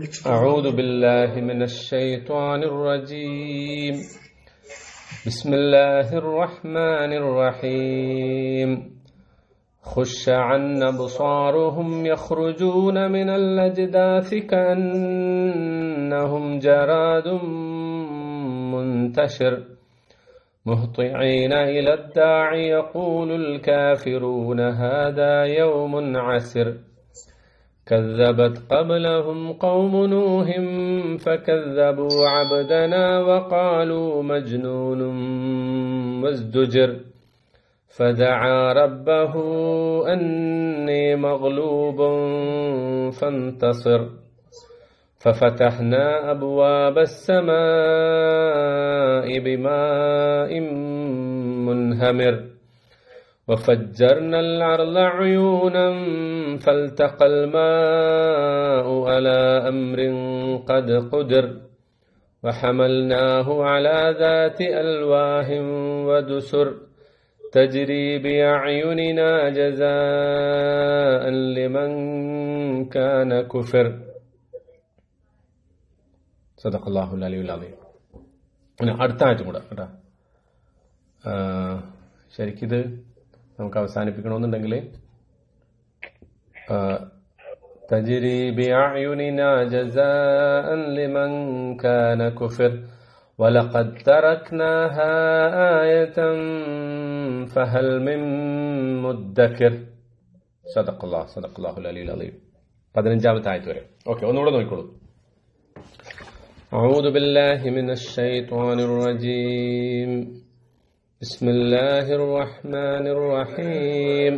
أعوذ بالله من الشيطان الرجيم بسم الله الرحمن الرحيم خش عن أبصارهم يخرجون من الأجداث كأنهم جراد منتشر مهطعين إلى الداع يقول الكافرون هذا يوم عسر كذبت قبلهم قوم نوح فكذبوا عبدنا وقالوا مجنون وازدجر فدعا ربه أني مغلوب فانتصر ففتحنا أبواب السماء بماء منهمر وفجرنا الأرض عيونا فالتقى الماء على أمر قد قدر وحملناه على ذات ألواح ودسر تجري بأعيننا جزاء لمن كان كفر صدق الله العلي العظيم. അടുത്ത ആയത്തും കൂടെ കേട്ടോ. ശരിക്കിത് നമുക്ക് അവസാനിപ്പിക്കണമെന്നുണ്ടെങ്കിൽ തജ്രി ബിഅയുനിനാ ജസാഅൻ ലിമൻ കാന കുഫിർ വലഖദ് തറക്നാഹാ ആയതൻ ഫഹൽ മിൻ മുദ്ദക്കിർ സദഖല്ലാഹുൽ അലിയുൽ അലീം. 15ാമത്തെ ആയത്ത് വരെ. ഓക്കേ, ഒന്നുകൂടെ നോക്കിക്കോളൂ. أعوذ بالله من الشيطان الرجيم بسم الله الرحمن الرحيم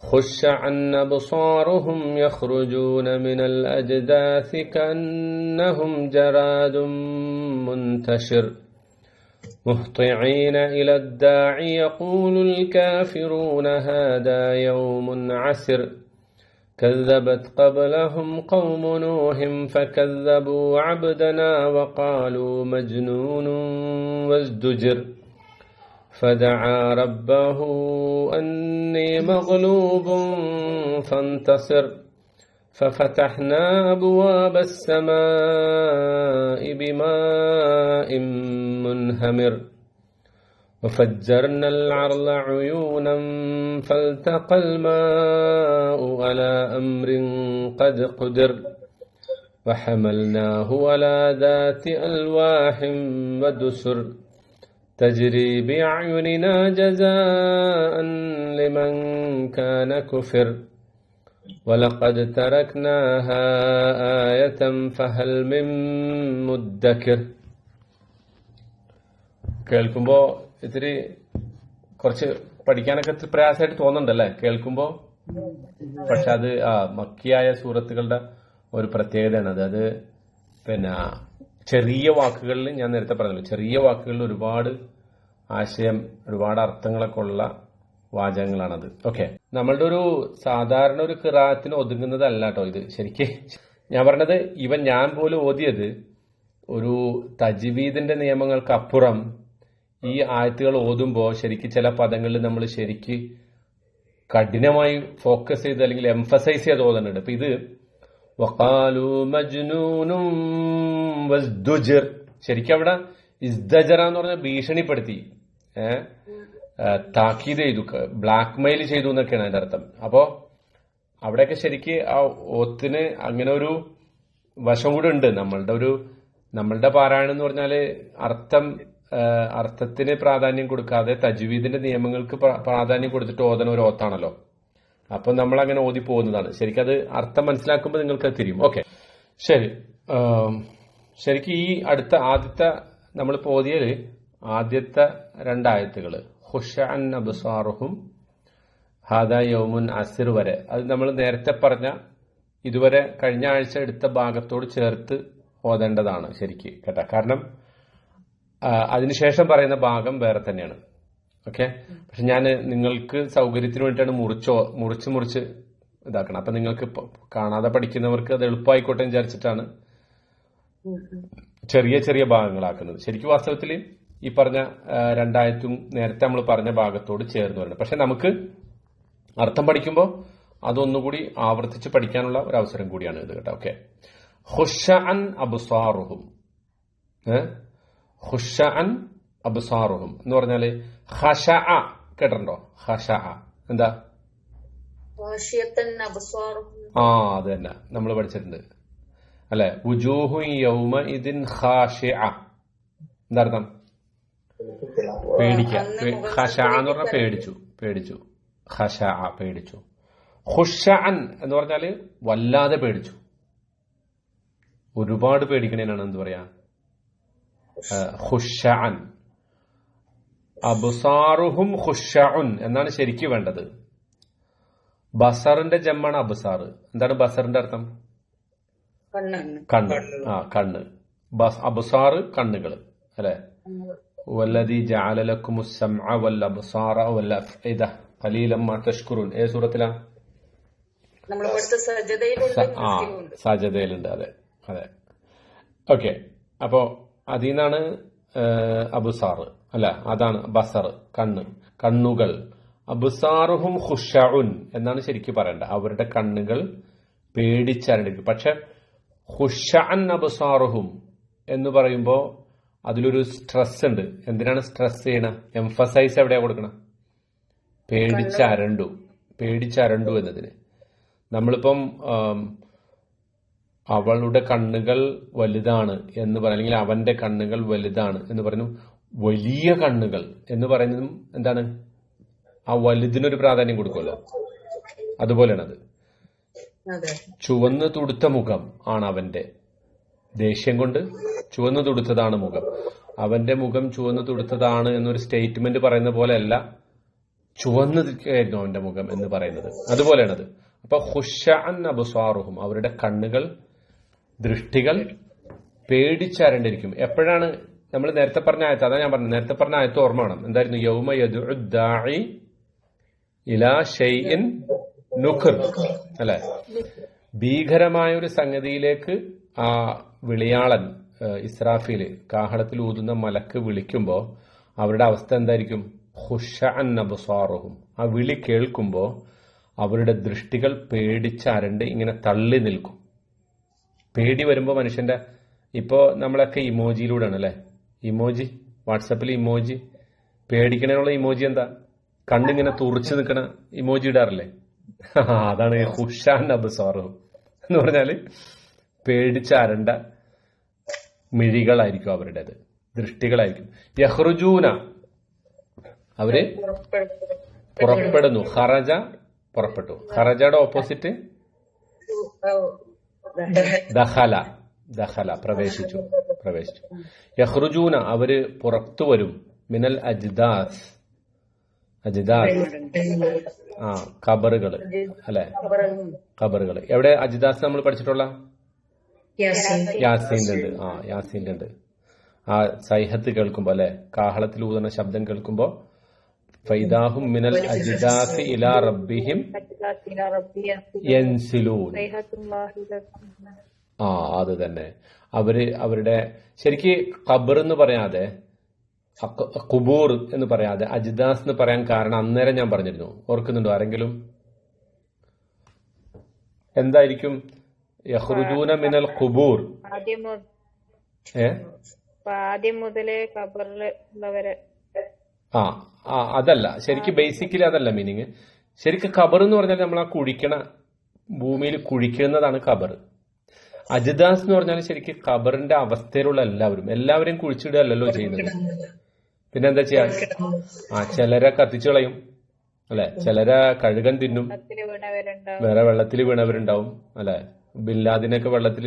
خش عن أبصارهم يخرجون من الأجداث كأنهم جراد منتشر مهطعين إلى الداع يقول الكافرون هذا يوم عسر كذبت قبلهم قوم نوح فكذبوا عبدنا وقالوا مجنون وازدجر فدعا ربه أني مغلوب فانتصر ففتحنا أبواب السماء بماء منهمر وفجرنا الأرض عيونا فالتقى الماء على أمر قد قدر وحملناه على ذات ألواح ودسر تجري بأعيننا جزاء لمن كان كفر ولقد تركناها آية فهل من مدكر. കേൾക്കുമ്പോ ഇത്തിരി കുറച്ച് പഠിക്കാനൊക്കെ പ്രയാസമായിട്ട് തോന്നുന്നുണ്ടല്ലേ കേൾക്കുമ്പോ? പക്ഷെ അത് മക്കിയായ സൂറത്തുകളുടെ ഒരു പ്രത്യേകതയാണ്. അത് പിന്നെ ചെറിയ വാക്കുകളിൽ, ഞാൻ നേരത്തെ പറഞ്ഞല്ലോ, ചെറിയ വാക്കുകളിൽ ഒരുപാട് ആശയം, ഒരുപാട് അർത്ഥങ്ങളൊക്കെ ഉള്ള വാചകങ്ങളാണത്. ഓക്കെ, നമ്മളുടെ ഒരു സാധാരണ ഒരു ഖിറാഅത്തിന് ഒതുങ്ങുന്നതല്ല കേട്ടോ ഇത്. ശരിക്ക് ഞാൻ പറഞ്ഞത്, ഞാൻ പോലും ഓതിയത് ഒരു തജ്വീദിന്റെ നിയമങ്ങൾക്ക് അപ്പുറം ഈ ആയത്തുകൾ ഓതുമ്പോൾ ശരിക്ക് ചില പദങ്ങളിൽ നമ്മൾ ശരിക്ക് കഠിനമായി ഫോക്കസ് ചെയ്ത് അല്ലെങ്കിൽ എംഫസൈസ് ചെയ്ത് ഓതുന്നുണ്ട്. ഇപ്പൊ ഇത് വഖാലു മജ്നൂനും വസ്ദുജിർ, ശരിക്കും അവിടെ ഇസ്ദജറ എന്ന് പറഞ്ഞ ഭീഷണിപ്പെടുത്തി, താക്കീത് ചെയ്തു, ബ്ലാക്ക് മെയിൽ ചെയ്തു എന്നൊക്കെയാണ് അതിന്റെ അർത്ഥം. അപ്പോ അവിടെയൊക്കെ ശരിക്ക് ആ ഓത്തിന് അങ്ങനെ ഒരു വശം കൂടെ ഉണ്ട്. നമ്മളുടെ പാരായണം എന്ന് പറഞ്ഞാല് അർത്ഥത്തിന് പ്രാധാന്യം കൊടുക്കാതെ തജ്വീദിന്റെ നിയമങ്ങൾക്ക് പ്രാധാന്യം കൊടുത്തിട്ട് ഓതന ഒരു ഓത്താണല്ലോ. അപ്പൊ നമ്മൾ അങ്ങനെ ഓതി പോകുന്നതാണ്. ശരിക്കും അത് അർത്ഥം മനസ്സിലാക്കുമ്പോൾ നിങ്ങൾക്ക് അത് തിരിയും. ഓക്കെ, ശരി. ശരിക്കും ഈ ആദ്യത്തെ നമ്മൾ ഓതിയല് ആദ്യത്തെ രണ്ടായത്തുകള് ഖുശ അൻ അബ്സാറുഹും ഹാദാ യൗമുൻ അസിർ വരെ, അത് നമ്മൾ നേരത്തെ പറഞ്ഞ ഇതുവരെ കഴിഞ്ഞ ആഴ്ച എടുത്ത ഭാഗത്തോട് ചേർത്ത് ഓതേണ്ടതാണ് ശരിക്ക് കേട്ടോ. കാരണം അതിനുശേഷം പറയുന്ന ഭാഗം വേറെ തന്നെയാണ്. ഓക്കെ, പക്ഷെ ഞാൻ നിങ്ങൾക്ക് സൗകര്യത്തിന് വേണ്ടിയിട്ടാണ് മുറിച്ച് ഇതാക്കണം. അപ്പൊ നിങ്ങൾക്ക് കാണാതെ പഠിക്കുന്നവർക്ക് അത് എളുപ്പമായിക്കോട്ടെ വിചാരിച്ചിട്ടാണ് ചെറിയ ചെറിയ ഭാഗങ്ങളാക്കുന്നത്. ശരിക്കും വാസ്തവത്തിൽ ഈ പറഞ്ഞ രണ്ടായത്തും നേരത്തെ നമ്മൾ പറഞ്ഞ ഭാഗത്തോട് ചേർന്ന് വരണം. പക്ഷെ നമുക്ക് അർത്ഥം പഠിക്കുമ്പോൾ അതൊന്നുകൂടി ആവർത്തിച്ച് പഠിക്കാനുള്ള ഒരു അവസരം കൂടിയാണ് ഇത് കേട്ടോ. ഓക്കെ, ഖുശഅൻ അബ്സാറുഹും. ഖുശഅൻ അബ്സാറുഹും എന്ന് പറഞ്ഞാല് ഖശഅ കേട്ടിട്ടുണ്ടോ? ഖശഅ എന്താ? അത് തന്നെ നമ്മൾ പഠിച്ചിട്ടുണ്ട് അല്ലെ. വുജൂഹു യൗമഇദിൻ ഖാശിഅ എന്താ അർത്ഥം? പേടിക്കുക. ഖശഅ എന്ന് പറഞ്ഞാൽ പേടിച്ചു. ഖശഅ പേടിച്ചു. ഖുശഅൻ എന്ന് പറഞ്ഞാല് വല്ലാതെ പേടിച്ചു, ഒരുപാട് പേടിക്കണേനാണ് എന്ത് പറയാ? ഖുശഅൻ. അബ്സാറുഹും ഖുശഉൻ എന്നാണ് ശരിക്കും വേണ്ടത്. ബസറിന്റെ ജമ്മാണ് അബ്സാർ. എന്താണ് ബസറിന്റെ അർത്ഥം? കണ്ണ്. കണ്ണ്. അബ്സാർ കണ്ണുകൾ അല്ലെ. വല്ലദീ ജഅല ലക്കുമുസ് സമഅ വൽ അബ്സാറ വൽ അഫ്ഇദ ഖലീലൻ മാ തശ്കുറൂൻ. ഏത് സൂറത്തിലാ? സജദയിലുണ്ട്. അതെ. ഓക്കെ. അപ്പോ അതിന്നാണ് അബ്സാർ അല്ല, അതാണ് ബസർ കണ്ണുകൾ. അബ്സാറുഹും ഖുശഉൻ എന്നാണ് ശരിക്കും പറയേണ്ടത്. അവരുടെ കണ്ണുകൾ പേടിച്ചരണ്ടിരിക്കും. പക്ഷെ ഖുശഅൻ അബ്സാറുഹും എന്ന് പറയുമ്പോ അതിലൊരു സ്ട്രെസ് ഉണ്ട്. എന്തിനാണ് സ്ട്രെസ് ചെയ്യണ? എംഫസൈസ് എവിടെയാ കൊടുക്കണം? പേടിച്ചരണ്ടു എന്നതിന്. നമ്മളിപ്പം അവളുടെ കണ്ണുകൾ വലുതാണ് എന്ന് പറയും, അല്ലെങ്കിൽ അവന്റെ കണ്ണുകൾ വലുതാണ് എന്ന് പറഞ്ഞു. വലിയ കണ്ണുകൾ എന്ന് പറയുന്നതും എന്താണ്? ആ വലുതിനൊരു പ്രാധാന്യം കൊടുക്കുമല്ലോ, അതുപോലെയാണത്. ചുവന്ന് തുടുത്ത മുഖം ആണ് അവന്റെ. ദേഷ്യം കൊണ്ട് ചുവന്ന് തുടുത്തതാണ് മുഖം. അവന്റെ മുഖം ചുവന്ന് തുടുത്തതാണ് എന്നൊരു സ്റ്റേറ്റ്മെന്റ് പറയുന്ന പോലെയല്ല ചുവന്നിരിക്കുകയായിരുന്നു അവന്റെ മുഖം എന്ന് പറയുന്നത്. അതുപോലെയാണത്. അപ്പൊ ഖുശഅൻ അബ്സാറുഹും അവരുടെ കണ്ണുകൾ, ദൃഷ്ടികൾ പേടിച്ചരണ്ടിരിക്കും. എപ്പോഴാണ്? നമ്മൾ നേരത്തെ പറഞ്ഞ ആയത്ത്, അതാ ഞാൻ പറഞ്ഞത്. നേരത്തെ പറഞ്ഞ ആയത്ത് ഓർമ്മ വേണം. എന്തായിരുന്നു? യൗമ യദ്ഉ ദാഇ ഇലാ ഷൈഇൻ നുഖർ അല്ലെ. ഭീകരമായ ഒരു സംഗതിയിലേക്ക് ആ വിളിയാളൻ ഇസ്രാഫീല് കാഹളത്തിൽ ഊതുന്ന മലക്ക് വിളിക്കുമ്പോ അവരുടെ അവസ്ഥ എന്തായിരിക്കും? ഖുശഅൻ അബ്സാറുഹും. ആ വിളി കേൾക്കുമ്പോ അവരുടെ ദൃഷ്ടികൾ പേടിച്ചരണ്ട് ഇങ്ങനെ തള്ളി നിൽക്കും. പേടി വരുമ്പോ മനുഷ്യന്റെ, ഇപ്പോ നമ്മളൊക്കെ ഇമോജിയിലൂടെയാണ് അല്ലെ. ഇമോജി, വാട്സാപ്പിൽ ഇമോജി, പേടിക്കണേനുള്ള ഇമോജി എന്താ? കണ്ണിങ്ങനെ തുറച്ചു നിൽക്കണ ഇമോജി ഇടാറില്ലേ? അതാണ് ഖുശഅൻ അബ്സാറുഹും എന്ന് പറഞ്ഞാല് പേടിച്ചരണ്ട മിഴികളായിരിക്കും അവരുടേത്, ദൃഷ്ടികളായിരിക്കും. യഖ്റുജൂന അവര് പുറപ്പെടുന്നു. ഖറജ പുറപ്പെട്ടു. ഖറജയുടെ ഓപ്പോസിറ്റ് ദഖല പ്രവേശിച്ചു. യഖ്റുജൂന അവര് പുറത്തു വരും. മിനൽ അജ്ദാസ് ഖബറുകൾ അല്ലെ. ഖബറുകൾ എവിടെ? അജ്ദാസ് നമ്മൾ പഠിച്ചിട്ടുള്ള യാസീനിലുണ്ട്. ആ സൈഹത്ത് കേൾക്കുമ്പോ അല്ലെ, കാഹളത്തിൽ ഊതുന്ന ശബ്ദം കേൾക്കുമ്പോ ഫൈദാഹും മിനൽ അജ്ദാസി ഇലാ റബ്ബിഹിം യൻസിലൂൻ. അത് തന്നെ. അവരുടെ ശരിക്ക് ഖബർ എന്ന് പറയാതെ, ഖുബൂർ എന്ന് പറയാതെ അജ്ദാസ് എന്ന് പറയാൻ കാരണം അന്നേരം ഞാൻ പറഞ്ഞിരുന്നു. ഓർക്കുന്നുണ്ടോ ആരെങ്കിലും? എന്തായിരിക്കും? യഖ്റുജൂന മിനൽ ഖുബൂർ. ആദ്യം മുതലേ ഖബറിലുള്ളവരെ. അതല്ല ശരിക്കും, ബേസിക്കലി അതല്ല മീനിങ്. ശരിക്കും ഖബർ എന്ന് പറഞ്ഞാൽ നമ്മൾ ആ കുഴിക്കണ, ഭൂമിയിൽ കുഴിക്കുന്നതാണ് ഖബർ. അജ്ദാസ് എന്ന് പറഞ്ഞാൽ ശരിക്കും ഖബറിന്റെ അവസ്ഥയിലുള്ള എല്ലാവരെയും കുഴിച്ചിടുകയല്ലോ ചെയ്യുന്നത്. പിന്നെന്താ ചെയ്യാ? ചിലരെ കത്തിച്ചു കളയും അല്ലെ, ചിലരെ കഴുകൻ തിന്നും, വേറെ വെള്ളത്തിൽ വീണവരുണ്ടാവും അല്ലെ. ബിൻലാദിനൊക്കെ വെള്ളത്തിൽ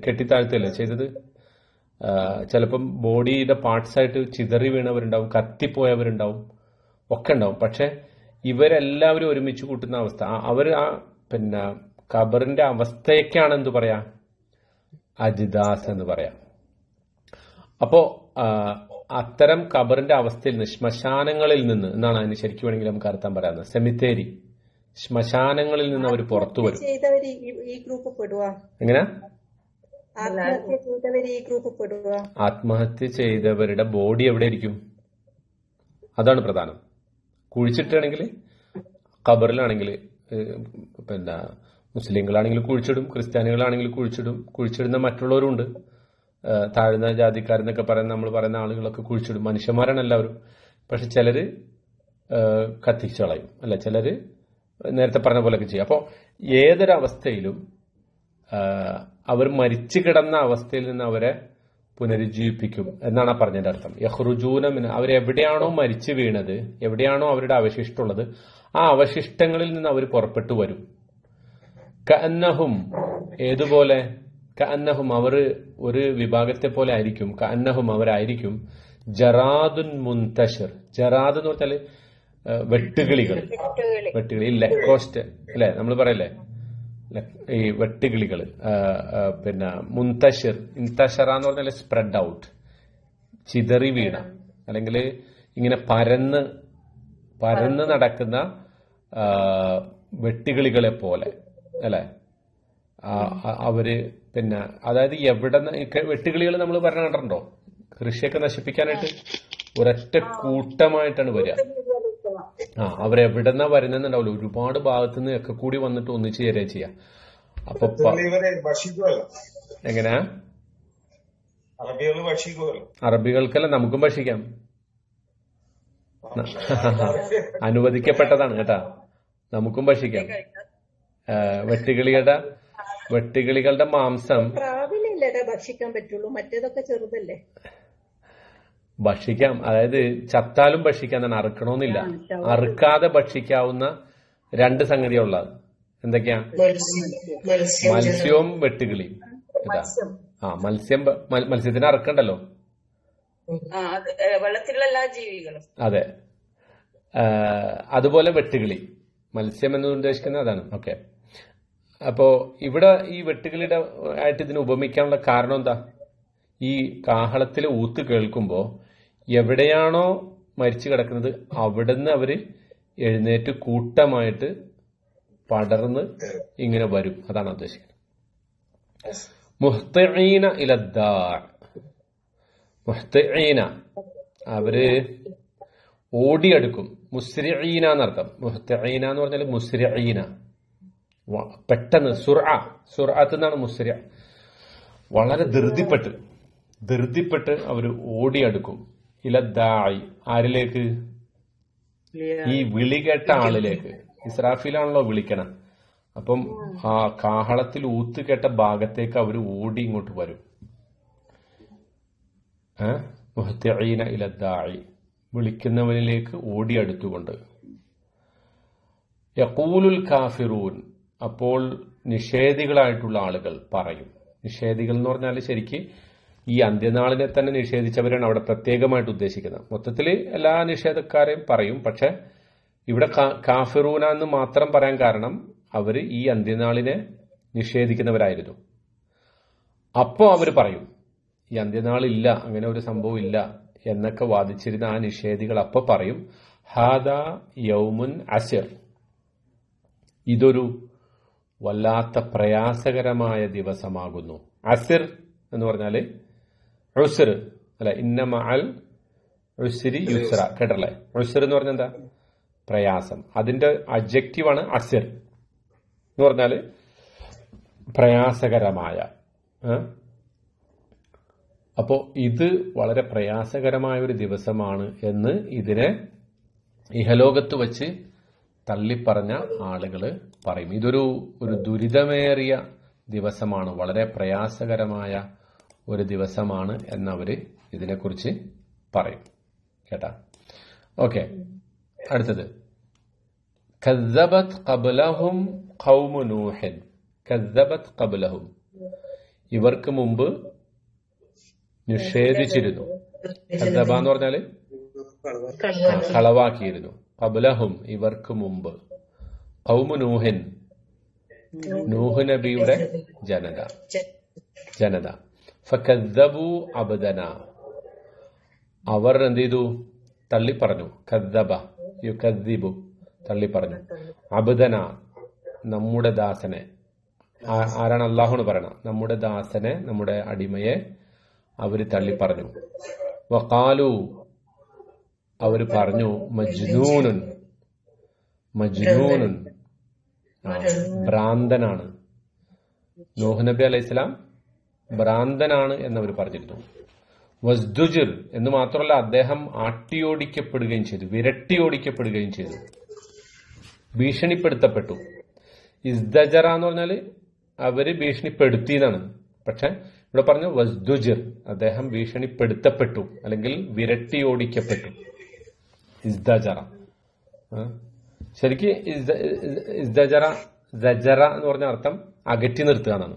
കെട്ടിത്താഴ്ത്തല്ലേ ചെയ്തത്. ചിലപ്പം ബോഡിയുടെ പാർട്സ് ആയിട്ട് ചിതറി വീണവരുണ്ടാവും, കത്തിപ്പോയവരുണ്ടാവും, ഒക്കെ ഉണ്ടാവും. പക്ഷെ ഇവരെല്ലാവരും ഒരുമിച്ച് കൂട്ടുന്ന അവസ്ഥ, അവർ പിന്നെ ഖബറിന്റെ അവസ്ഥയൊക്കെയാണ് എന്ത് പറയാ? അജ്ദാസ് എന്ന് പറയാം. അപ്പോ അത്തരം ഖബറിന്റെ അവസ്ഥയിൽ നിന്ന്, ശ്മശാനങ്ങളിൽ നിന്ന് എന്നാണ് അതിന് ശരിക്കും വേണമെങ്കിൽ നമുക്ക് അർത്ഥം പറയാവുന്നത്. സെമിത്തേരി, ശ്മശാനങ്ങളിൽ നിന്ന് അവർ പുറത്തു വരും. എങ്ങനെ? ആത്മഹത്യ ചെയ്തവരുടെ ബോഡി എവിടെ ഇരിക്കും? അതാണ് പ്രധാനം. കുഴിച്ചിട്ടാണെങ്കിൽ, ഖബറിലാണെങ്കിൽ പിന്നെ മുസ്ലിങ്ങളാണെങ്കിൽ കുഴിച്ചിടും, ക്രിസ്ത്യാനികളാണെങ്കിൽ കുഴിച്ചിടും, കുഴിച്ചിടുന്ന മറ്റുള്ളവരുണ്ട്. താഴ്ന്ന ജാതിക്കാരെന്നൊക്കെ പറയുന്ന നമ്മൾ പറയുന്ന ആളുകളൊക്കെ കുഴിച്ചിടും. മനുഷ്യന്മാരാണ് എല്ലാവരും. പക്ഷെ ചിലര് കത്തിച്ചു കളയും, അല്ല ചിലര് നേരത്തെ പറഞ്ഞ പോലെയൊക്കെ ചെയ്യും. അപ്പോൾ ഏതൊരവസ്ഥയിലും അവർ മരിച്ചു കിടന്ന അവസ്ഥയിൽ നിന്ന് അവരെ പുനരുജ്ജീവിപ്പിക്കും എന്നാണ് ആ പറഞ്ഞതിന്റെ അർത്ഥം. യഹ്റുജൂന മിൻ, അവരെവിടെയാണോ മരിച്ചു വീണത്, എവിടെയാണോ അവരുടെ അവശിഷ്ടമുള്ളത്, ആ അവശിഷ്ടങ്ങളിൽ നിന്ന് അവർ പുറപ്പെട്ടു വരും. കഅന്നഹും, ഏതുപോലെ? കഅന്നഹും, അവർ ഒരു വിഭാഗത്തെ പോലെ ആയിരിക്കും. കഅന്നഹും, അവരായിരിക്കും ജറാദുൻ മുൻതശിർ. ജറാദ് എന്ന് പറഞ്ഞാല് വെട്ടുകിളികൾ. വെട്ടുകിളി, ലെക്കോസ്റ്റ് അല്ലെ നമ്മൾ പറയല്ലേ, ഈ വെട്ടുകിളികൾ. പിന്നെ മുൻതശിർ, ഇൻതശറ എന്ന് പറഞ്ഞാൽ സ്പ്രെഡ് ഔട്ട്, ചിതറി വീണ, അല്ലെങ്കിൽ ഇങ്ങനെ പരന്ന് നടക്കുന്ന വെട്ടുകിളികളെ പോലെ അല്ലെ അവര്. പിന്നെ അതായത് എവിടെ വെട്ടുകിളികൾ നമ്മൾ പറഞ്ഞ കണ്ടിട്ടുണ്ടോ? കൃഷിയൊക്കെ നശിപ്പിക്കാനായിട്ട് ഒരൊറ്റ കൂട്ടമായിട്ടാണ് വരിക. അവരെവിടെന്നാ വരുന്നുണ്ടാവില്ല, ഒരുപാട് ഭാഗത്തുനിന്ന് ഒക്കെ കൂടി വന്നിട്ട് ഒന്നിച്ച് ചേരുക ചെയ്യാം. അപ്പൊ എങ്ങനെയാ? അറബികൾക്കല്ല, നമുക്കും ഭക്ഷിക്കാം. അനുവദിക്കപ്പെട്ടതാണ് കേട്ടാ, നമുക്കും ഭക്ഷിക്കാം. വെട്ടുകിളികളുടെ മാംസം ഭക്ഷിക്കാൻ പറ്റുള്ളൂ, മറ്റേതൊക്കെ ചെറുതല്ലേ. ഭക്ഷിക്കാം, അതായത് ചത്താലും ഭക്ഷിക്കാന്നാണ്, അറുക്കണമെന്നില്ല. അറുക്കാതെ ഭക്ഷിക്കാവുന്ന രണ്ട് സംഗതിയുള്ളത് എന്തൊക്കെയാ? മത്സ്യവും വെട്ടുകിളിയും. മത്സ്യത്തിന് അറുക്കണ്ടല്ലോ. വെള്ളത്തിലുള്ള എല്ലാ ജീവികളും. അതെ, അതുപോലെ വെട്ടുകിളി, മത്സ്യം എന്ന് ഉദ്ദേശിക്കുന്നത് അതാണ്. ഓക്കെ, അപ്പോ ഇവിടെ ഈ വെട്ടുകിളിയുടെ ആയിട്ട് ഇതിന് ഉപമിക്കാനുള്ള കാരണം എന്താ? ഈ കാഹളത്തിലെ ഊത്ത് കേൾക്കുമ്പോ എവിടെയാണോ മരിച്ചു കിടക്കുന്നത് അവിടുന്ന് അവര് എഴുന്നേറ്റ് കൂട്ടമായിട്ട് പടർന്ന് ഇങ്ങനെ വരും, അതാണ് ഉദ്ദേശിക്കുന്നത്. മുഹ്തഈന ഇലദ്ദാർ, മുഹ്തഈന അവര് ഓടിയെടുക്കും. മുസ്രിഈന എന്നർത്ഥം. മുഹ്തഈന എന്ന് പറഞ്ഞാൽ മുസ്രിഈന, പെട്ടെന്ന്. സുർഅത്ത് എന്നാണ് മുസ്രി. വളരെ ധൃതിപ്പെട്ട് അവർ ഓടിയെടുക്കും. ഇലദ്ദാഇ, ആരിലേക്ക്? ഈ വിളി കേട്ട ആളിലേക്ക്. ഇസ്രാഫീലാണല്ലോ വിളിക്കണം. അപ്പം ആ കാഹളത്തിൽ ഊത്ത് കേട്ട ഭാഗത്തേക്ക് അവർ ഓടി ഇങ്ങോട്ട് വരും. മുഹ്തഈന ഇലദ്ദാഇ, വിളിക്കുന്നവനിലേക്ക് ഓടിയെടുത്തുകൊണ്ട്. യഖൂലുൽ കാഫിറൂൻ, അപ്പോൾ നിഷേധികളായിട്ടുള്ള ആളുകൾ പറയും. നിഷേധികൾ എന്ന് പറഞ്ഞാൽ ശരിക്ക് ഈ അന്ത്യനാളിനെ തന്നെ നിഷേധിച്ചവരാണ് അവിടെ പ്രത്യേകമായിട്ട് ഉദ്ദേശിക്കുന്നത്. മൊത്തത്തിൽ എല്ലാ നിഷേധക്കാരെയും പറയും. പക്ഷെ ഇവിടെ കാഫിറൂന എന്ന് മാത്രം പറയാൻ കാരണം അവര് ഈ അന്ത്യനാളിനെ നിഷേധിക്കുന്നവരായിരുന്നു. അപ്പോ അവര് പറയും ഈ അന്ത്യനാളില്ല, അങ്ങനെ ഒരു സംഭവം ഇല്ല എന്നൊക്കെ വാദിച്ചിരുന്ന ആ നിഷേധികൾ അപ്പൊ പറയും, ഹാദാ യൗമുൻ അസിർ, ഇതൊരു വല്ലാത്ത പ്രയാസകരമായ ദിവസമാകുന്നു. അസിർ എന്ന് പറഞ്ഞാല് ഉസ്ർ അല്ലെ, ഇന്ന മഅൽ ഉസ്രി യുസ്ര, കേട്ടല്ലേ? ഉസ്ർ എന്ന് പറഞ്ഞാൽ എന്താ? പ്രയാസം. അതിന്റെ അഡ്ജക്റ്റീവാണ് അസിർ എന്ന് പറഞ്ഞാല് പ്രയാസകരമായ. അപ്പോ ഇത് വളരെ പ്രയാസകരമായ ഒരു ദിവസമാണ് എന്ന് ഇതിനെ ഇഹലോകത്ത് വച്ച് തള്ളിപ്പറഞ്ഞ ആളുകള് പറയും. ഇതൊരു ദുരിതമേറിയ ദിവസമാണ്, വളരെ പ്രയാസകരമായ ഒരു ദിവസമാണ് എന്നവര് ഇതിനെക്കുറിച്ച് പറയും. കേട്ടാ? ഓക്കെ, അടുത്തത് കസ്സബത് ഖബ്ലഹും ഖൗമു നൂഹിൻ. കസ്സബത് ഖബ്ലഹും, ഇവർക്ക് മുമ്പ് നിഷേധിച്ചിരുന്നു. കസ്സബ എന്ന് പറഞ്ഞാല് കളവാക്കിയിരുന്നു. ഖബ്ലഹും, ഇവർക്ക് മുമ്പ്. ഖൗമു നൂഹിൻ, നൂഹ് നബിയുടെ ജനത. ഫകദ്ദബു അബ്ദന, അവർ എന്ത് ചെയ്തു? തള്ളിപ്പറഞ്ഞു. കദ്ദബ യുകദ്ദിബു, തള്ളിപ്പറഞ്ഞു. അബ്ദന, നമ്മുടെ ദാസനെ. ആരാണ്? അല്ലാഹുവിന് പറയണം. നമ്മുടെ ദാസനെ, നമ്മുടെ അടിമയെ അവര് തള്ളിപ്പറഞ്ഞു. വഖാലു, അവര് പറഞ്ഞു, മജ്നൂനുൻ, ഭ്രാന്തനാണ്. നൂഹ് നബി അലൈഹി സ്വലാം ഭ്രാന്തനാണ് എന്നവർ പറഞ്ഞിരുന്നു. വസ്ദുജിർ എന്ന് മാത്രമല്ല, അദ്ദേഹം ആട്ടിയോടിക്കപ്പെടുകയും ചെയ്തു, വിരട്ടിയോടിക്കപ്പെടുകയും ചെയ്തു, ഭീഷണിപ്പെടുത്തപ്പെട്ടു. ഇസ്ദജറ എന്ന് പറഞ്ഞാല് അവര് ഭീഷണിപ്പെടുത്തി എന്നാണ്. പക്ഷെ ഇവിടെ പറഞ്ഞു വസ്ദുജിർ, അദ്ദേഹം ഭീഷണിപ്പെടുത്തപ്പെട്ടു അല്ലെങ്കിൽ വിരട്ടിയോടിക്കപ്പെട്ടു. ഇസ്ദജറ ശരിക്ക് ഇസ്ദജറ സജറ എന്ന് പറഞ്ഞ അർത്ഥം അകറ്റി നിർത്തുക എന്നാണ്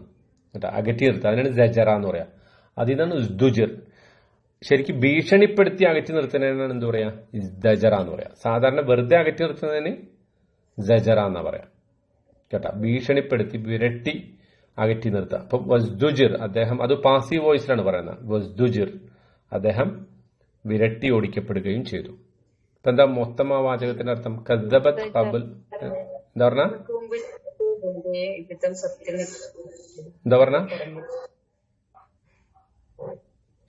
കേട്ടോ. അകറ്റി നിർത്തുക, അതിനാണ് സജറ എന്ന് പറയാ. അതിനാണ് ഇസ്ദുജിർ. ശരിക്കും ഭീഷണിപ്പെടുത്തി അകറ്റി നിർത്തുന്നതിനാണ് എന്ത് പറയാ, ഇസ്ദജറ എന്ന് പറയാ. സാധാരണ വെറുതെ അകറ്റി നിർത്തുന്നതിന് സജറ എന്നാ പറയാ കേട്ടോ. ഭീഷണിപ്പെടുത്തി വിരട്ടി അകറ്റി നിർത്തുക. അപ്പൊ വസ്ദുജിർ അദ്ദേഹം, അത് പാസീവ് വോയിസിലാണ് പറയുന്നത്. വസ്ദുജിർ അദ്ദേഹം വിരട്ടി ഓടിക്കപ്പെടുകയും ചെയ്തു. ഇപ്പൊ എന്താ മൊത്തം ആ വാചകത്തിന്റെ അർത്ഥം? കദ്ദബത് ഖബൽ എന്താ പറഞ്ഞ എന്താ പറഞ്ഞ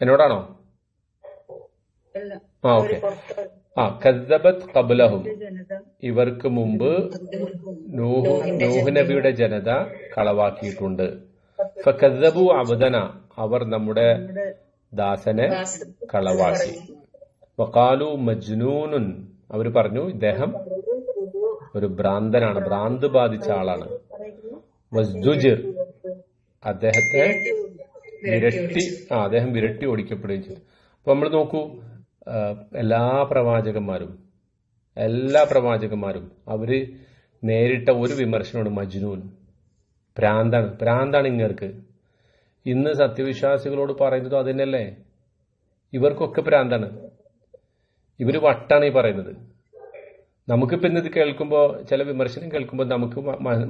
എന്നോടാണോ? ഓക്കെ. കദ്ദബത് ഖബ്ലഹും ഇവർക്ക് മുമ്പ് നൂഹ് നബിയുടെ ജനത കളവാക്കിയിട്ടുണ്ട്. ഫകദ്ദബു അബ്ദന അവർ നമ്മുടെ ദാസനെ കളവാക്കി. വഖാലു മജ്നൂനുൻ അവർ പറഞ്ഞു ഇദ്ദേഹം ഒരു ഭ്രാന്തനാണ്, ഭ്രാന്ത് ബാധിച്ച ആളാണ്. വസ്ദുജിർ അദ്ദേഹത്തെ അദ്ദേഹം വിരട്ടി ഓടിക്കപ്പെടുകയും ചെയ്തു. അപ്പൊ നമ്മൾ നോക്കൂ, എല്ലാ പ്രവാചകന്മാരും അവര് നേരിട്ട ഒരു വിമർശനമാണ് മജ്നൂൻ, ഭ്രാന്താണ് ഇങ്ങർക്ക്. ഇന്ന് സത്യവിശ്വാസികളോട് പറയുന്നതും അതിനല്ലേ, ഇവർക്കൊക്കെ ഭ്രാന്താണ്, ഇവര് വട്ടാണ് ഈ പറയുന്നത്. നമുക്കിപ്പോ ഇന്നത് കേൾക്കുമ്പോ, ചില വിമർശനം കേൾക്കുമ്പോൾ നമുക്ക്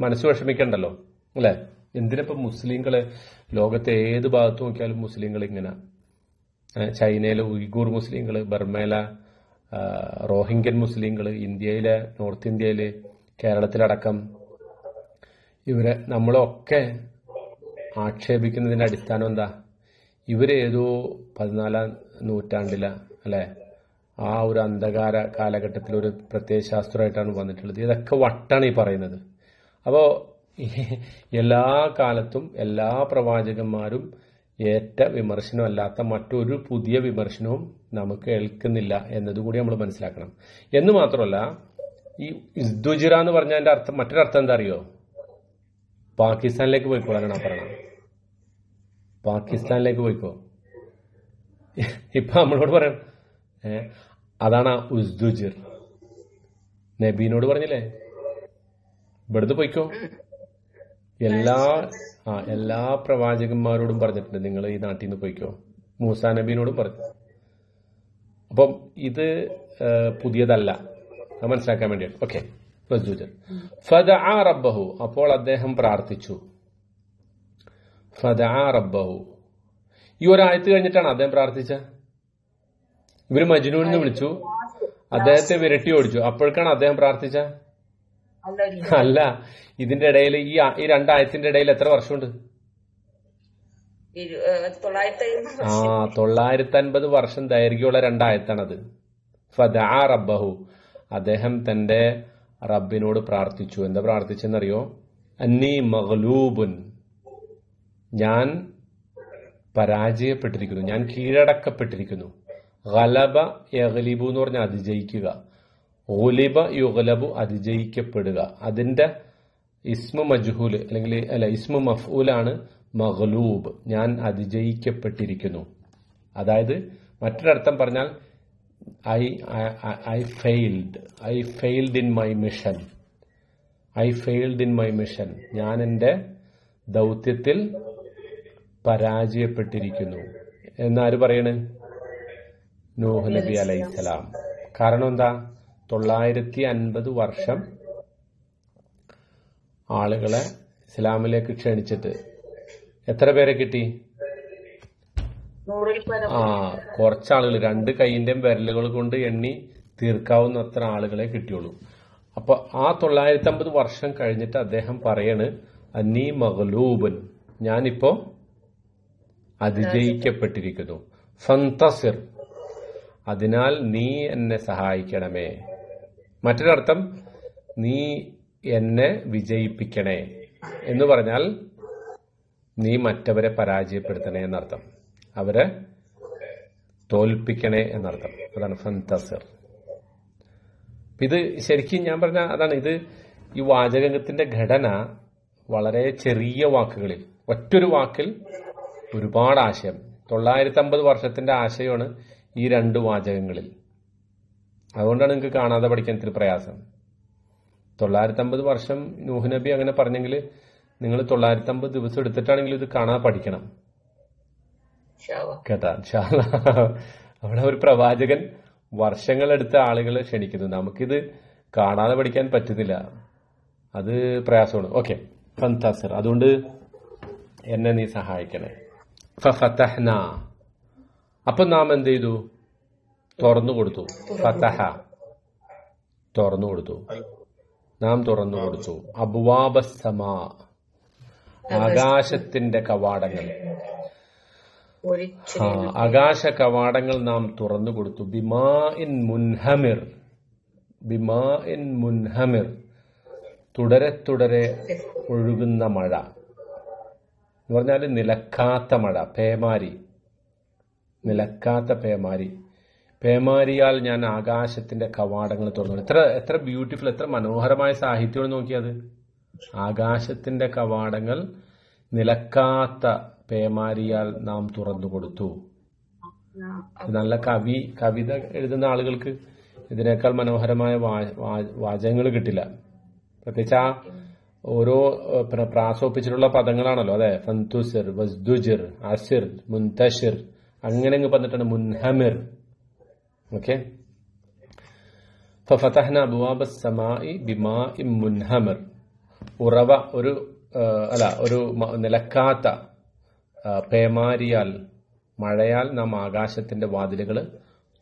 മനസ്സ് വിഷമിക്കണ്ടല്ലോ അല്ലെ? എന്തിനിപ്പോ മുസ്ലിങ്ങള് ലോകത്തെ ഏത് ഭാഗത്ത് നോക്കിയാലും മുസ്ലിങ്ങൾ ഇങ്ങനെ, ചൈനയിലെ ഉയ്ഗൂർ മുസ്ലിങ്ങള്, ബർമയിലെ റോഹിംഗ്യൻ മുസ്ലിങ്ങള്, ഇന്ത്യയിലെ നോർത്ത് ഇന്ത്യയില്, കേരളത്തിലടക്കം ഇവരെ നമ്മളൊക്കെ ആക്ഷേപിക്കുന്നതിന്റെ അടിസ്ഥാനം എന്താ? ഇവരേതോ 14ാം നൂറ്റാണ്ടില അല്ലെ, ആ ഒരു അന്ധകാര കാലഘട്ടത്തിൽ ഒരു പ്രത്യയ ശാസ്ത്രമായിട്ടാണ് വന്നിട്ടുള്ളത്. ഇതൊക്കെ വട്ടാണ് ഈ പറയുന്നത്. അപ്പോ എല്ലാ കാലത്തും എല്ലാ പ്രവാചകന്മാരും ഏറ്റ വിമർശനമല്ലാത്ത മറ്റൊരു പുതിയ വിമർശനവും നമുക്ക് കേൾക്കുന്നില്ല എന്നതുകൂടി നമ്മൾ മനസ്സിലാക്കണം. എന്ന് മാത്രമല്ല, ഈ ഇസ്ദുജിറ എന്ന് പറഞ്ഞതിന്റെ അർത്ഥം, മറ്റൊരർത്ഥം എന്താ അറിയോ? പാകിസ്ഥാനിലേക്ക് പോയിക്കോളാനാണ് പറയണത്. പാകിസ്ഥാനിലേക്ക് പോയിക്കോ. ഇപ്പൊ നമ്മളോട് പറയാം അതാണ് ഉസ്ദുജിർ. നബീനോട് പറഞ്ഞില്ലേ ഇവിടുന്ന് പോയിക്കോ. എല്ലാ പ്രവാചകന്മാരോടും പറഞ്ഞിട്ടുണ്ട് നിങ്ങൾ ഈ നാട്ടിൽ നിന്ന് പോയിക്കോ. മൂസാ നബീനോടും പറഞ്ഞു. അപ്പം ഇത് പുതിയതല്ല, അത് മനസ്സിലാക്കാൻ വേണ്ടിയാണ്. ഓക്കെ. ഫദഅ റബ്ബഹു അപ്പോൾ അദ്ദേഹം പ്രാർത്ഥിച്ചു. ഫദഅ റബ്ബഹു ഈ ഒരായത്ത് കഴിഞ്ഞിട്ടാണ് അദ്ദേഹം പ്രാർത്ഥിച്ച. ഇവര് മജ്നൂനിനെ വിളിച്ചു, അദ്ദേഹത്തെ വിരട്ടി ഓടിച്ചു, അപ്പോഴേക്കാണ് അദ്ദേഹം പ്രാർത്ഥിച്ച? അല്ല. ഇതിന്റെ ഇടയിൽ ഈ 2 ആയത്തിന്റെ ഇടയിൽ എത്ര വർഷമുണ്ട്? 950 വർഷം ദൈർഘ്യമുള്ള 2 ആയത്താണത്. ഫദഅ റബ്ബഹു അദ്ദേഹം തന്റെ റബ്ബിനോട് പ്രാർത്ഥിച്ചു. എന്താ പ്രാർത്ഥിച്ചെന്നറിയോ? അന്നീ മഗ്ലൂബുൻ ഞാൻ പരാജയപ്പെട്ടിരിക്കുന്നു, ഞാൻ കീഴടക്കപ്പെട്ടിരിക്കുന്നു. ഗലബ യഗ്ലിബു എന്ന് പറഞ്ഞാൽ അതിജയിക്കുക, ഗുലിബ യുഗ്ലബു അതിജയിക്കപ്പെടുക. അതിന്റെ ഇസ്മു മജ്ഹൂൽ അല്ലെങ്കിൽ ഇസ്മു മഫ്ഊലാണ് മഗ്ലൂബ്, ഞാൻ അതിജയിക്കപ്പെട്ടിരിക്കുന്നു. അതായത് മറ്റൊരർത്ഥം പറഞ്ഞാൽ I failed in my mission. ഞാൻ എൻ്റെ ദൗത്യത്തിൽ പരാജയപ്പെട്ടിരിക്കുന്നു എന്നാര് പറയണ്? നൂഹ് നബി അലൈഹിസ്സലാം. കാരണം എന്താ? 950 വർഷം ആളുകളെ ഇസ്ലാമിലേക്ക് ക്ഷണിച്ചിട്ട് എത്ര പേരെ കിട്ടി? കുറച്ചാളുകൾ, 2 കൈയിന്റെയും വിരലുകൾ കൊണ്ട് എണ്ണി തീർക്കാവുന്ന അത്ര ആളുകളെ കിട്ടിയുള്ളൂ. അപ്പൊ ആ 950 വർഷം കഴിഞ്ഞിട്ട് അദ്ദേഹം പറയാണ് അന്നീ മഗ്ലൂബൻ ഞാനിപ്പോ അതിജയിക്കപ്പെട്ടിരിക്കുന്നു. ഫന്തസിർ അതിനാൽ നീ എന്നെ സഹായിക്കണമേ. മറ്റൊരർത്ഥം നീ എന്നെ വിജയിപ്പിക്കണേ എന്ന് പറഞ്ഞാൽ നീ മറ്റവരെ പരാജയപ്പെടുത്തണേ എന്നർത്ഥം, അവരെ തോൽപ്പിക്കണേ എന്നർത്ഥം. അതാണ് ഫന്തസിർ. ഇത് ശരിക്കും ഞാൻ പറഞ്ഞ അതാണ്. ഇത് ഈ വാചകത്തിന്റെ ഘടന വളരെ ചെറിയ വാക്കുകളിൽ, ഒറ്റൊരു വാക്കിൽ ഒരുപാട് ആശയം. 950 വർഷത്തിന്റെ ആശയമാണ് ഈ 2 വാചകങ്ങളിൽ. അതുകൊണ്ടാണ് നിങ്ങൾക്ക് കാണാതെ പഠിക്കാൻ ഇത്തിരി പ്രയാസം. 950 വർഷം നൂഹ് നബി അങ്ങനെ പറഞ്ഞെങ്കിൽ നിങ്ങൾ 950 ദിവസം എടുത്തിട്ടാണെങ്കിൽ ഇത് കാണാതെ പഠിക്കണം കേട്ടാ. അവിടെ ഒരു പ്രവാചകൻ വർഷങ്ങളെടുത്ത ആളുകളെ ക്ഷണിക്കുന്നു. നമുക്കിത് കാണാതെ പഠിക്കാൻ പറ്റുന്നില്ല, അത് പ്രയാസമാണ്. ഓക്കെ, ഫന്തസിർ, അതുകൊണ്ട് എന്നെ നീ സഹായിക്കണേ. ഫഫതഹ്ന, അപ്പൊ നാം എന്ത് ചെയ്തു? തുറന്നു കൊടുത്തു. ഫതഹ, തുറന്നു കൊടുത്തു, നാം തുറന്നു കൊടുത്തു. അബ്വാബസ്സമാ, ആകാശത്തിന്റെ കവാടങ്ങൾ. ആകാശ കവാടങ്ങൾ നാം തുറന്നു കൊടുത്തു. ബിമാഇൻ മുൻഹമിർ, ബിമാഇൻ മുൻഹമിർ, തുടരെ തുടരെ ഒഴുകുന്ന മഴ എന്ന് പറഞ്ഞാൽ നിലക്കാത്ത മഴ, പേമാരി, നിലക്കാത്ത പേമാരി. പേമാരിയാൽ ഞാൻ ആകാശത്തിന്റെ കവാടങ്ങൾ തുറന്നു. എത്ര ബ്യൂട്ടിഫുൾ, എത്ര മനോഹരമായ സാഹിത്യമാണ് നോക്കിയത്. ആകാശത്തിന്റെ കവാടങ്ങൾ നിലക്കാത്ത പേമാരിയാൽ നാം തുറന്നു കൊടുത്തു. നല്ല കവിത എഴുതുന്ന ആളുകൾക്ക് ഇതിനേക്കാൾ മനോഹരമായ വാചകങ്ങൾ കിട്ടില്ല. പ്രത്യേകിച്ച് ആ ഓരോ പ്രാസോപ്പിച്ചിട്ടുള്ള പദങ്ങളാണല്ലോ. അതെ, ഫന്തുസിർ, വസ്ദുജിർ, അസിർ, മുൻതഷിർ, അങ്ങനെ അങ്ങ് പറഞ്ഞിട്ടാണ് മുൻഹമിർ. ഓക്കെ, ഫഫതഹ്ന അബ്വാബസ് സമാഇ ബിമാഇൻ മുൻഹമിർ, ഉറവ, ഒരു നിലക്കാത്ത പേമാരിയാൽ, മഴയാൽ നാം ആകാശത്തിന്റെ വാതിലുകൾ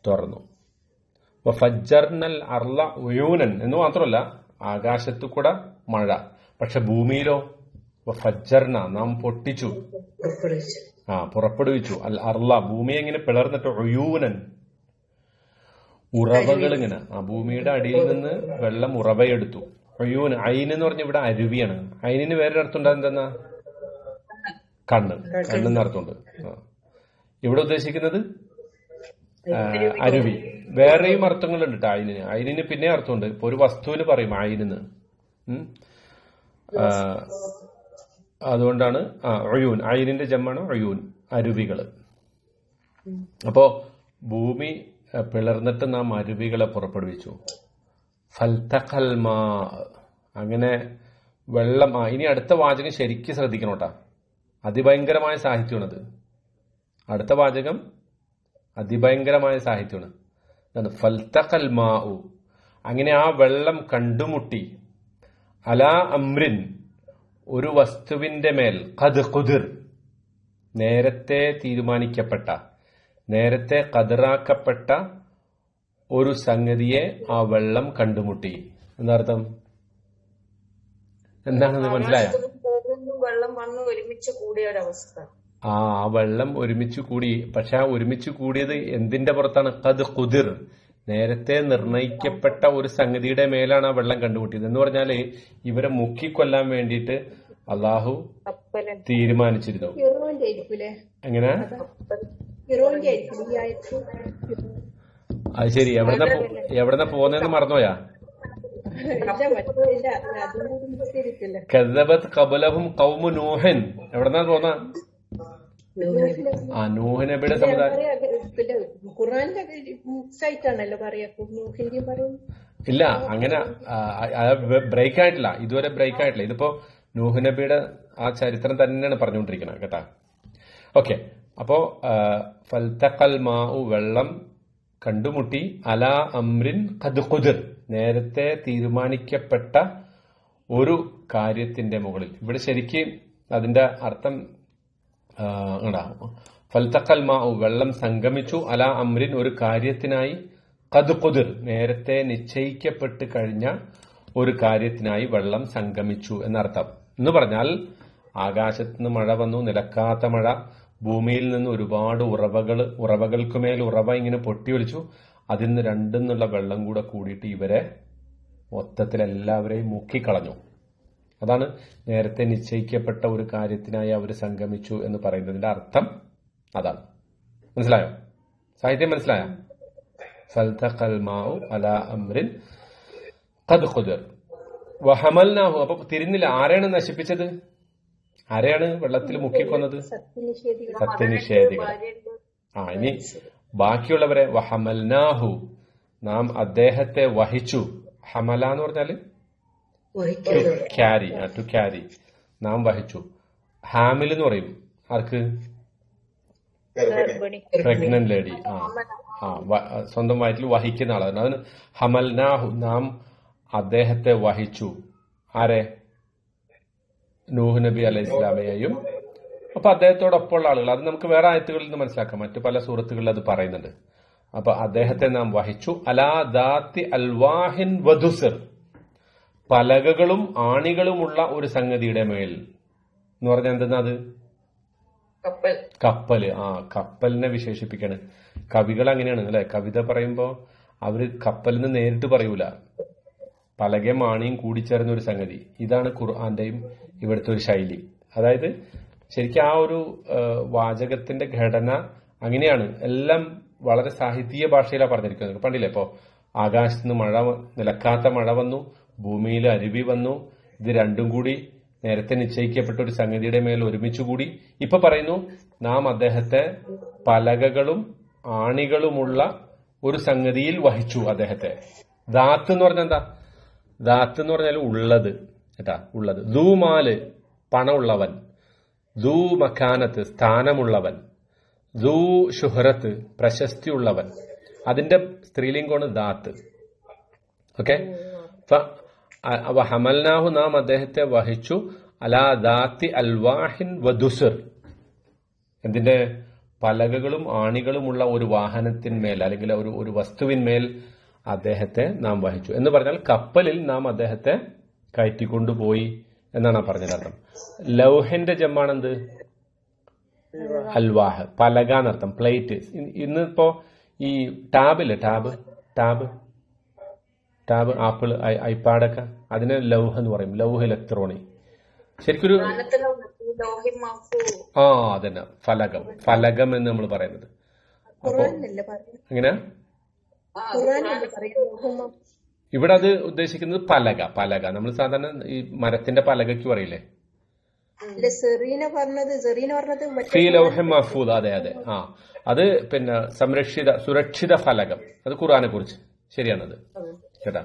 തുറന്നു. ഫജ്ജർനൽ അർള ഉയൂനൻ എന്ന് മാത്രമല്ല, ആകാശത്തു കൂടെ മഴ, പക്ഷെ ഭൂമിയിലോ ഫജ്ജർന, നാം പൊട്ടിച്ചു, പുറപ്പെടുവിച്ചു. അൽ അർള, ഭൂമിയെ ഇങ്ങനെ പിളർന്നിട്ട്, ഉയൂനൻ, ഉറവകൾ ഇങ്ങനെ, ആ ഭൂമിയുടെ അടിയിൽ നിന്ന് വെള്ളം ഉറവയെടുത്തു. ഉയൂൻ, ഐൻ എന്ന് പറഞ്ഞ ഇവിടെ അരുവിയാണ്. ഐനിന് വേറൊരു അർത്ഥം ഉണ്ട്, എന്തെന്നാ? കണ്ണെന്ന് അർത്ഥമുണ്ട്. ഇവിടെ ഉദ്ദേശിക്കുന്നത് അരുവി. വേറെയും അർത്ഥങ്ങളുണ്ട് കേട്ടോ അയിനിന്. അയിനിന് പിന്നെ അർത്ഥമുണ്ട്. ഇപ്പൊ ഒരു വസ്തുവിന് പറയും അയിനെന്ന്. അതുകൊണ്ടാണ് ഒയൂൻ, അയിനിന്റെ ജമ്മാണ് ഒയൂൻ, അരുവികള്. അപ്പോ ഭൂമി പിളർന്നിട്ട് നാം അരുവികളെ പുറപ്പെടുവിച്ചു. ഫൽതഖൽ മാ, അങ്ങനെ വെള്ളം. ഇനി അടുത്ത വാചകം ശരിക്കും ശ്രദ്ധിക്കണം കേട്ടാ, അതിഭയങ്കരമായ സാഹിത്യമാണത്. അടുത്ത വാചകം അതിഭയങ്കരമായ സാഹിത്യമാണ്. ഫൽതഖൽ മാഉ, അങ്ങനെ ആ വെള്ളം കണ്ടുമുട്ടി. അലാ അംരിൻ, ഒരു വസ്തുവിന്റെ മേൽ. ഖദ് ഖുദിർ, നേരത്തെ തീരുമാനിക്കപ്പെട്ട, നേരത്തെ ഖദറാക്കപ്പെട്ട ഒരു സംഗതിയെ ആ വെള്ളം കണ്ടുമുട്ടി. എന്നർത്ഥം എന്താണെന്ന് മനസ്സിലായ? വെള്ളം വന്ന് ഒരുമിച്ച് കൂടിയ ഒരവസ്ഥ. ആ വെള്ളം ഒരുമിച്ച് കൂടി. പക്ഷെ ആ ഒരുമിച്ച് കൂടിയത് എന്തിന്റെ പുറത്താണ്? ഖദ് ഖുദിർ, നേരത്തെ നിർണയിക്കപ്പെട്ട ഒരു സംഗതിയുടെ മേലാണ് ആ വെള്ളം കണ്ടുമുട്ടിയത്. എന്ന് പറഞ്ഞാല് ഇവരെ മുക്കിക്കൊല്ലാൻ വേണ്ടിയിട്ട് അള്ളാഹു തീരുമാനിച്ചിരുന്നു. എങ്ങനെ? അത് ശരി. എവിടെന്നാ പോന്നെന്ന് മറന്നുപോയാ? കദ്ദബത് ഖബലഹും ഖൗമു നൂഹൻ. എവിടെന്നാ പോന്ന? നൂഹ് നബിയുടെ സമുദായം. ഇല്ല, അങ്ങനെ ബ്രേക്ക് ആയിട്ടില്ല, ഇതുവരെ ബ്രേക്ക് ആയിട്ടില്ല. ഇതിപ്പോ നൂഹ് നബിയുടെ ആ ചരിത്രം തന്നെയാണ് പറഞ്ഞുകൊണ്ടിരിക്കുന്നത് കേട്ടാ. ഓക്കെ, അപ്പോ ഫൽതഖൽ മാഉ, വെള്ളം കണ്ടുമുട്ടി. അലാ അംരിൻ ഖദ് ഖുദിർ, നേരത്തെ തീരുമാനിക്കപ്പെട്ട ഒരു കാര്യത്തിന്റെ മുകളിൽ. ഇവിടെ ശരിക്കും അതിന്റെ അർത്ഥം ഫൽതഖൽ മാഉ, വെള്ളം സംഗമിച്ചു. അലാ അംരിൻ, ഒരു കാര്യത്തിനായി. ഖദ് ഖുദിർ, നേരത്തെ നിശ്ചയിക്കപ്പെട്ട് കഴിഞ്ഞ ഒരു കാര്യത്തിനായി വെള്ളം സംഗമിച്ചു എന്നർത്ഥം. എന്ന് പറഞ്ഞാൽ ആകാശത്ത് നിന്ന് മഴ വന്നു, നിലക്കാത്ത മഴ. ഭൂമിയിൽ നിന്ന് ഒരുപാട് ഉറവകൾക്കുമേൽ ഉറവ ഇങ്ങനെ പൊട്ടിയൊലിച്ചു. അതിൽ നിന്ന് രണ്ടിന്നുള്ള വെള്ളം കൂടെ കൂടിയിട്ട് ഇവരെ മൊത്തത്തിൽ എല്ലാവരെയും മുക്കിക്കളഞ്ഞു. അതാണ് നേരത്തെ നിശ്ചയിക്കപ്പെട്ട ഒരു കാര്യത്തിനായി അവർ സംഗമിച്ചു എന്ന് പറയുന്നതിന്റെ അർത്ഥം. അതാണ്. മനസ്സിലായോ? സാഹിത്യം മനസ്സിലായോ? ഫൽതഖൽ മാഉ അലാ അംറിൻ ഖദ് ഖുദിർ വഹമൽനാഹു. അപ്പൊ തിരിഞ്ഞില്ല. ആരെയാണ് നശിപ്പിച്ചത്? ആരെയാണ് വെള്ളത്തിൽ മുക്കിക്കൊന്നത്? സത്യനിഷേധികൾ. ഇനി ബാക്കിയുള്ളവരെ വഹമൽനാഹു, നാം അദ്ദേഹത്തെ വഹിച്ചു. ഹമല എന്ന് പറഞ്ഞാല് ടു ക്യാരി, നാം വഹിച്ചു. ഹാമിൽ എന്ന് പറയും ആർക്ക്? Pregnant lady. സ്വന്തം വയറ്റിൽ വഹിക്കുന്ന ആളാണ്. അതിന് ഹമൽനാഹു, നാം അദ്ദേഹത്തെ വഹിച്ചു. ആരെ? നൂഹ് നബി അലൈഹി ഇസ്ലാമയെയും. അപ്പൊ അദ്ദേഹത്തോടൊപ്പമുള്ള ആളുകൾ, അത് നമുക്ക് വേറെ ആയത്തുകളിൽ നിന്ന് മനസ്സിലാക്കാം. മറ്റു പല സൂറത്തുകളിൽ അത് പറയുന്നുണ്ട്. അപ്പൊ അദ്ദേഹത്തെ നാം വഹിച്ചു. അലാ ദാത്തി അൽവാഹിൻ വദുസിർ, പലകകളും ആണികളുമുള്ള ഒരു സംഗതിയുടെ മേൽ എന്ന് പറഞ്ഞാൽ എന്തെന്നാ? അത് കപ്പല്. കപ്പലിനെ വിശേഷിപ്പിക്കാണ്. കവികൾ അങ്ങനെയാണ് അല്ലെ? കവിത പറയുമ്പോ അവര് കപ്പലിന് നേരിട്ട് പറയൂല, പലകയും ആണിയും കൂടിച്ചേർന്ന ഒരു സംഗതി. ഇതാണ് ഖുർആന്റെയും ഇവിടുത്തെ ഒരു ശൈലി. അതായത് ശരിക്കും ആ ഒരു വാചകത്തിന്റെ ഘടന അങ്ങനെയാണ്. എല്ലാം വളരെ സാഹിത്യ ഭാഷയിലാണ് പറഞ്ഞിരിക്കുന്നത്. കണ്ടില്ലേ? ഇപ്പോ ആകാശത്ത് നിന്ന് നിലക്കാത്ത മഴ വന്നു, ഭൂമിയിൽ അരുവി വന്നു. ഇത് രണ്ടും കൂടി നേരത്തെ നിശ്ചയിക്കപ്പെട്ട ഒരു സംഗതിയുടെ മേൽ ഒരുമിച്ചുകൂടി. ഇപ്പൊ പറയുന്നു, നാം അദ്ദേഹത്തെ പലകകളും ആണികളുമുള്ള ഒരു സംഗതിയിൽ വഹിച്ചു അദ്ദേഹത്തെ. ദാത്ത് എന്ന് പറഞ്ഞാൽ എന്താ? ദാത്ത് എന്ന് പറഞ്ഞാൽ ഉള്ളത് കേട്ടാ, ഉള്ളത്. ദൂമാല്, പണമുള്ളവൻ. ദൂ മക്കാനത്ത്, സ്ഥാനമുള്ളവൻ. ദൂ ഷുഹറത്ത്, പ്രശസ്തിയുള്ളവൻ. അതിന്റെ സ്ത്രീലിംഗമാണ് ദാത്ത്. ഓക്കെ. ഹമൽനാഹു, നാം അദ്ദേഹത്തെ വഹിച്ചു. അലാ ദാത്തി അൽവാഹിൻ വദുസിർ, എന്തിന്റെ? പലകകളും ആണികളുമുള്ള ഒരു വാഹനത്തിന്മേൽ അല്ലെങ്കിൽ ഒരു വസ്തുവിന്മേൽ അദ്ദേഹത്തെ നാം വഹിച്ചു എന്ന് പറഞ്ഞാൽ കപ്പലിൽ നാം അദ്ദേഹത്തെ കയറ്റിക്കൊണ്ടുപോയി എന്നാണ് പറഞ്ഞതിനർത്ഥം. ലൗഹിന്റെ ജമ്മാണെന്ത്? അൽവാഹ്, പലക എന്നർത്ഥം, പ്ലേറ്റ്. ഇന്നിപ്പോ ഈ ടാബില്ലേ, ടാബ് ആപ്പിൾ, ഐപാഡൊക്കെ, അതിന് ലൗഹ് എന്ന് പറയും. ലൗഹ് ഇലക്ട്രോണി. ശരിക്കൊരു അതന്നെ ഫലകം എന്ന് നമ്മൾ പറയുന്നത്. അപ്പോ എങ്ങനെ ഇവിടെ അത് ഉദ്ദേശിക്കുന്നത് പലക. നമ്മൾ സാധാരണ ഈ മരത്തിന്റെ പലകയ്ക്ക് പറയില്ലേ, ഫീ ലൗഹിൻ മഹ്ഫൂദ്. അതെ. അത് പിന്നെ സുരക്ഷിത ഫലകം. അത് ഖുർആനെ കുറിച്ച് ശരിയാണത് കേട്ടാ.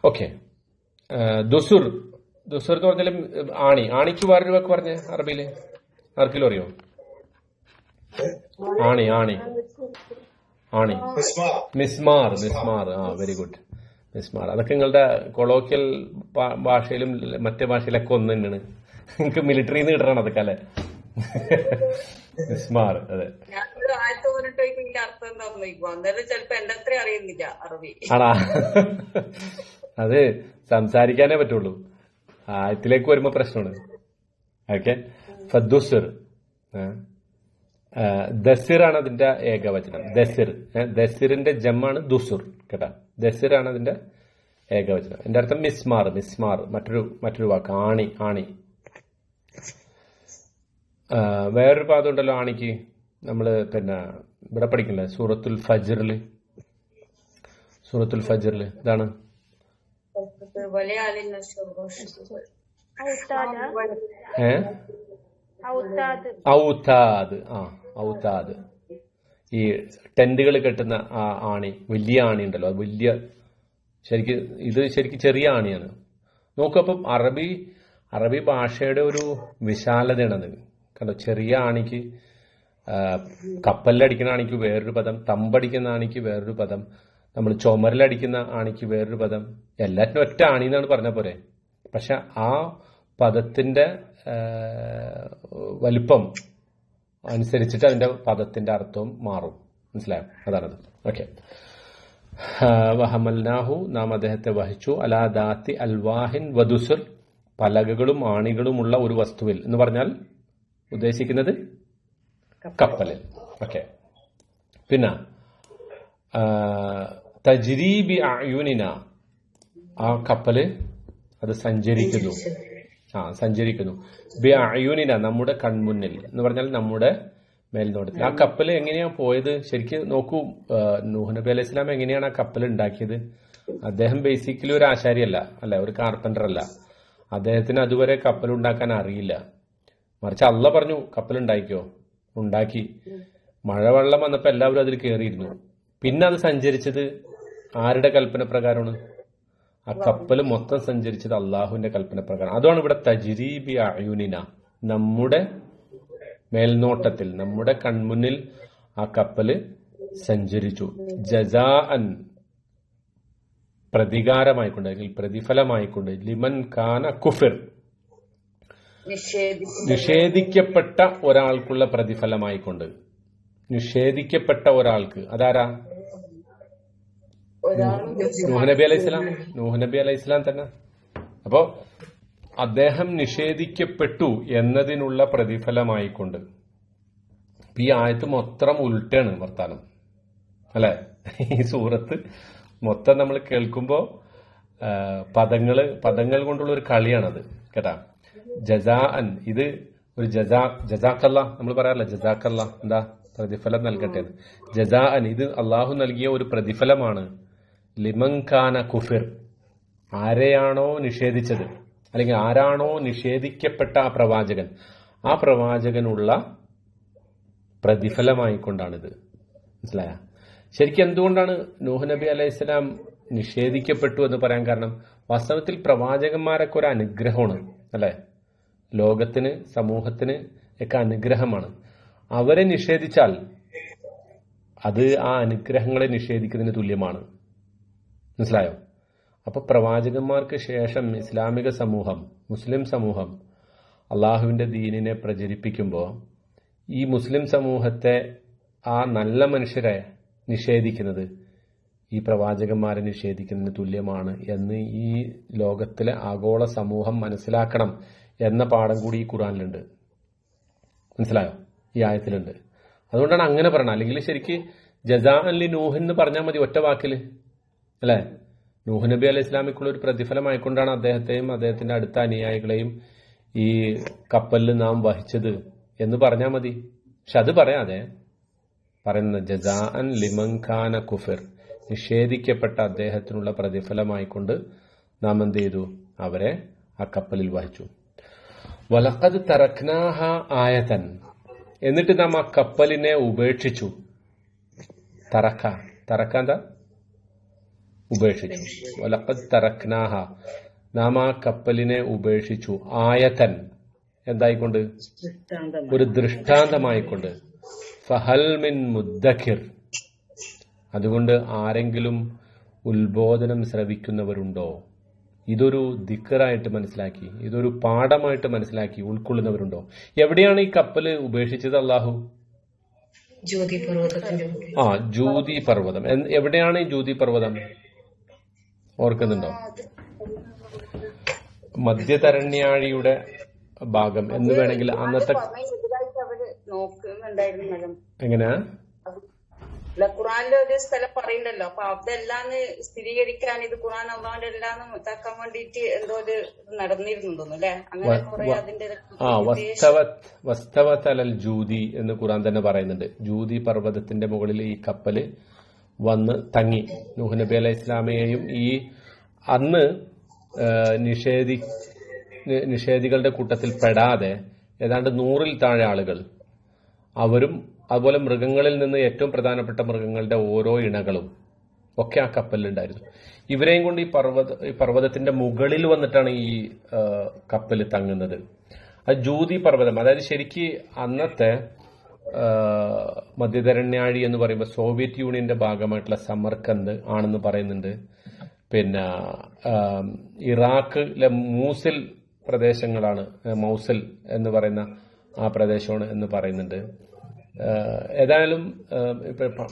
ഓക്കെ. ദുസുർ എന്ന് പറഞ്ഞാലും ആണിക്ക് വേറൊരു വാക്ക് പറഞ്ഞ അറബിയില് ആർക്കെങ്കിലും അറിയോ? ആണി മിസ്മാർ. Very good. മിസ്മാർ. അതൊക്കെ നിങ്ങളുടെ കൊളോക്കിയൽ ഭാഷയിലും മറ്റേ ഭാഷയിലൊക്കെ ഒന്ന് തന്നെയാണ്. നിങ്ങൾക്ക് മിലിറ്ററിന്ന് കിട്ടണം അതൊക്കെ അല്ലെ? മിസ്മാർ. അതെ. ആണാ? അത് സംസാരിക്കാനേ പറ്റുള്ളൂ. ആയത്തിലേക്ക് വരുമ്പോ പ്രശ്നമാണ്. ഓക്കെ. ഫദ്ദുസിർ, ദസിറാണ് അതിന്റെ ഏകവചനം. ദസിറിന്റെ ജമ്മാണ് ദുസുർ കേട്ടാ. ദസിറാണ് അതിന്റെ ഏകവചനം. എന്റെ അർത്ഥം മിസ്മാർ. മറ്റൊരു വാക്ക് ആണി. വേറൊരു പാദം ഉണ്ടല്ലോ ആണിക്ക്. നമ്മള് പിന്നെ ഇവിടെ പഠിക്കില്ലേ സൂറത്തുൽ ഫജ്റിൽ ഇതാണ് ഔതാദ്. ഈ ടെന്റുകൾ കെട്ടുന്ന ആ ആണി, വലിയ ആണി ഉണ്ടല്ലോ, അത് വലിയ ശരിക്കും ചെറിയ ആണിയാണ്. നോക്കപ്പം അറബി ഭാഷയുടെ ഒരു വിശാലതയാണത് കണ്ടോ. ചെറിയ ആണിക്ക്, കപ്പലിലടിക്കുന്ന ആണിക്ക് വേറൊരു പദം, തമ്പടിക്കുന്ന ആണിക്ക് വേറൊരു പദം, നമ്മൾ ചുമരിലടിക്കുന്ന ആണിക്ക് വേറൊരു പദം. എല്ലാറ്റിനും ഒറ്റ ആണി എന്നാണ് പറഞ്ഞ പോരെ. പക്ഷെ ആ പദത്തിന്റെ വലിപ്പം അനുസരിച്ചിട്ട് അതിന്റെ പദത്തിന്റെ അർത്ഥവും മാറും. മനസ്സിലായോ? അതാണത്. ഓക്കെ. വഹമൽനാഹു, നാം അദ്ദേഹത്തെ വഹിച്ചു. അലാ ദാത്തി അൽവാഹിൻ വദുസുർ, പലകകളും ആണികളുമുള്ള ഒരു വസ്തുവിൽ എന്ന് പറഞ്ഞാൽ ഉദ്ദേശിക്കുന്നത് കപ്പലിൽ. ഓക്കെ. പിന്നെ തജ്രീബി അയുനിന, ആ കപ്പല് അത് സഞ്ചരിക്കുന്നു. സഞ്ചരിക്കുന്നു. ബി അയുനിന, നമ്മുടെ കൺമുന്നിൽ എന്ന് പറഞ്ഞാൽ നമ്മുടെ മേൽനോട്ടത്തിൽ. ആ കപ്പൽ എങ്ങനെയാ പോയത്? ശരിക്കും നോക്കൂ, നൂഹ് നബി അലൈഹി സ്വലാം എങ്ങനെയാണ് ആ കപ്പൽ ഉണ്ടാക്കിയത്? അദ്ദേഹം ബേസിക്കലി ഒരു ആശാരിയല്ല, അല്ല, ഒരു കാർപ്പന്റർ അല്ല. അദ്ദേഹത്തിന് അതുവരെ കപ്പൽ ഉണ്ടാക്കാൻ അറിയില്ല. മറിച്ച് അള്ള പറഞ്ഞു കപ്പൽ ഉണ്ടാക്കിയോ, ഉണ്ടാക്കി. മഴവെള്ളം വന്നപ്പോ എല്ലാവരും അതിൽ കയറിയിരുന്നു. പിന്നെ അത് സഞ്ചരിച്ചത് ആരുടെ കൽപ്പന പ്രകാരമാണ്? ആ കപ്പൽ മൊത്തം സഞ്ചരിച്ചത് അള്ളാഹുവിന്റെ കൽപ്പന പ്രകാരം. അതാണ് ഇവിടെ തജ്രീബി അയുനിന, നമ്മുടെ മേൽനോട്ടത്തിൽ, നമ്മുടെ കൺമുന്നിൽ ആ കപ്പല് സഞ്ചരിച്ചു. ജസാഅൻ, പ്രതികാരമായിക്കൊണ്ട്, അല്ലെങ്കിൽ പ്രതിഫലമായിക്കൊണ്ട്, ലിമൻ കാന കുഫിർ, നിഷേധിക്കപ്പെട്ട ഒരാൾക്കുള്ള പ്രതിഫലമായിക്കൊണ്ട്. നിഷേധിക്കപ്പെട്ട ഒരാൾക്ക്, അതാരാ? നൂഹ് നബി അലൈഹിസ്സലാം. നൂഹ് നബി അലൈഹിസ്സലാം തന്നെ. അപ്പോ അദ്ദേഹം നിഷേധിക്കപ്പെട്ടു എന്നതിനുള്ള പ്രതിഫലമായിക്കൊണ്ട്. ഈ ആയത്ത് മൊത്തം ഉൾട്ടാണ് വർത്താനം, അല്ലെ? ഈ സൂറത്ത് മൊത്തം നമ്മൾ കേൾക്കുമ്പോ പദങ്ങൾ കൊണ്ടുള്ള ഒരു കളിയാണത്, കേട്ടാ. ജസാഅൻ, ഇത് ഒരു ജസാക്കല്ല, നമ്മൾ പറയാറില്ല ജസാക്കല്ല, എന്താ പ്രതിഫലം നൽകട്ടെ. ജസാഅൻ, ഇത് അള്ളാഹു നൽകിയ ഒരു പ്രതിഫലമാണ്. ലിമൻകാന കുഫിർ, ആരെയാണോ നിഷേധിച്ചത്, അല്ലെങ്കിൽ ആരാണോ നിഷേധിക്കപ്പെട്ട ആ പ്രവാചകൻ, ആ പ്രവാചകനുള്ള പ്രതിഫലമായിക്കൊണ്ടാണിത്. മനസ്സിലായ? ശരിക്കും എന്തുകൊണ്ടാണ് നൂഹ് നബി അലൈഹിസ്സലാം നിഷേധിക്കപ്പെട്ടു എന്ന് പറയാൻ കാരണം? വാസ്തവത്തിൽ പ്രവാചകന്മാരൊക്കെ ഒരു അനുഗ്രഹമാണ്, അല്ലെ? ലോകത്തിന്, സമൂഹത്തിന് ഒക്കെ അനുഗ്രഹമാണ്. അവരെ നിഷേധിച്ചാൽ അത് ആ അനുഗ്രഹങ്ങളെ നിഷേധിക്കുന്നതിന് തുല്യമാണ്. മനസ്സിലായോ? അപ്പൊ പ്രവാചകന്മാർക്ക് ശേഷം ഇസ്ലാമിക സമൂഹം, മുസ്ലിം സമൂഹം അള്ളാഹുവിന്റെ ദീനിനെ പ്രചരിപ്പിക്കുമ്പോൾ ഈ മുസ്ലിം സമൂഹത്തെ, ആ നല്ല മനുഷ്യരെ നിഷേധിക്കുന്നത് ഈ പ്രവാചകന്മാരെ നിഷേധിക്കുന്നതിന് തുല്യമാണ് എന്ന് ഈ ലോകത്തിലെ ആഗോള സമൂഹം മനസ്സിലാക്കണം എന്ന പാഠം കൂടി ഈ ഖുർആനിലുണ്ട്. മനസ്സിലായോ? ഈ ആയത്തിലുണ്ട്. അതുകൊണ്ടാണ് അങ്ങനെ പറഞ്ഞത്. അല്ലെങ്കിൽ ശരിക്ക് ജസാഅൻ ലി നൂഹ് എന്ന് പറഞ്ഞാൽ മതി ഒറ്റ വാക്കില്, അല്ലെ? നൂഹ് നബി അലൈഹി ഇസ്ലാമിക്കുള്ള ഒരു പ്രതിഫലമായിക്കൊണ്ടാണ് അദ്ദേഹത്തെയും അദ്ദേഹത്തിന്റെ അടുത്ത അനുയായികളെയും ഈ കപ്പലിൽ നാം വഹിച്ചത് എന്ന് പറഞ്ഞാൽ മതി. പക്ഷെ അത് പറയാതെ പറയുന്നത് ജസാഅൻ ലിമൻ ഖാന കുഫിർ, നിഷേധിക്കപ്പെട്ട അദ്ദേഹത്തിനുള്ള പ്രതിഫലമായിക്കൊണ്ട് നാം എന്ത് ചെയ്തു? അവരെ ആ കപ്പലിൽ വഹിച്ചു. വലഖദ് തറക്നാഹ ആയതൻ, എന്നിട്ട് നാം ആ കപ്പലിനെ ഉപേക്ഷിച്ചു. തറക്ക എന്താ? ഉപേക്ഷിച്ചു. വലഖദ് തറക്നാഹ, നാം ആ കപ്പലിനെ ഉപേക്ഷിച്ചു. ആയതൻ, എന്തായിക്കൊണ്ട്? ഒരു ദൃഷ്ടാന്തമായിക്കൊണ്ട്. ഫഹൽ മിൻ മുദ്ദക്കിർ, അതുകൊണ്ട് ആരെങ്കിലും ഉത്ബോധനം ശ്രവിക്കുന്നവരുണ്ടോ? ഇതൊരു ദിക്റായിട്ട് മനസ്സിലാക്കി, ഇതൊരു പാഠമായിട്ട് മനസ്സിലാക്കി ഉൾക്കൊള്ളുന്നവരുണ്ടോ? എവിടെയാണ് ഈ കപ്പല് ഉപേക്ഷിച്ചത് അള്ളാഹു? ജൂതി പർവ്വതം. എവിടെയാണ് ഈ ജൂതി പർവ്വതം? ഓർക്കുന്നുണ്ടോ? മധ്യതരണ്യാഴിയുടെ ഭാഗം എന്ന് വേണമെങ്കിൽ അന്നത്തെ എങ്ങനെയാ ഖുറാനിലെ ഒരു സ്ഥലം പറയുന്നുണ്ടല്ലോ. അപ്പൊ അതെല്ലാം സ്ഥിരീകരിക്കാൻ, ഇത് ഖുറാൻ അള്ളാന്റെ എല്ലാം ഇതാക്കാൻ വേണ്ടിട്ട് എന്തോ ഒരു നടന്നിരുന്നു തോന്നുന്നു, അല്ലെ? അങ്ങനെ കുറെ അതിന്റെ വസ്തവത് അലൽ ജൂതി എന്ന് ഖുറാൻ തന്നെ പറയുന്നുണ്ട്. ജൂതി പർവ്വതത്തിന്റെ മുകളിൽ ഈ കപ്പല് വന്ന് തങ്ങി. നൂഹ് നബി അലൈഹി ഇസ്ലാമയെയും ഈ അന്ന് നിഷേധികളുടെ കൂട്ടത്തിൽ പെടാതെ ഏതാണ്ട് 100-ൽ താഴെ ആളുകൾ, അവരും അതുപോലെ മൃഗങ്ങളിൽ നിന്ന് ഏറ്റവും പ്രധാനപ്പെട്ട മൃഗങ്ങളുടെ ഓരോ ഇണകളും ഒക്കെ ആ കപ്പലിലുണ്ടായിരുന്നു. ഇവരെയും കൊണ്ട് ഈ പർവ്വതത്തിന്റെ മുകളിൽ വന്നിട്ടാണ് ഈ കപ്പൽ തങ്ങുന്നത്. അത് ജൂതി പർവ്വതം, അതായത് ശരിക്ക് അന്നത്തെ മധ്യധരണ്യാഴി എന്ന് പറയുമ്പോൾ സോവിയറ്റ് യൂണിയന്റെ ഭാഗമായിട്ടുള്ള സമർക്കന്ത് ആണെന്ന് പറയുന്നുണ്ട്. പിന്നെ ഇറാഖിലെ മൂസിൽ പ്രദേശങ്ങളാണ്, മൗസിൽ എന്ന് പറയുന്ന ആ പ്രദേശമാണ് എന്ന് പറയുന്നുണ്ട്. ഏതായാലും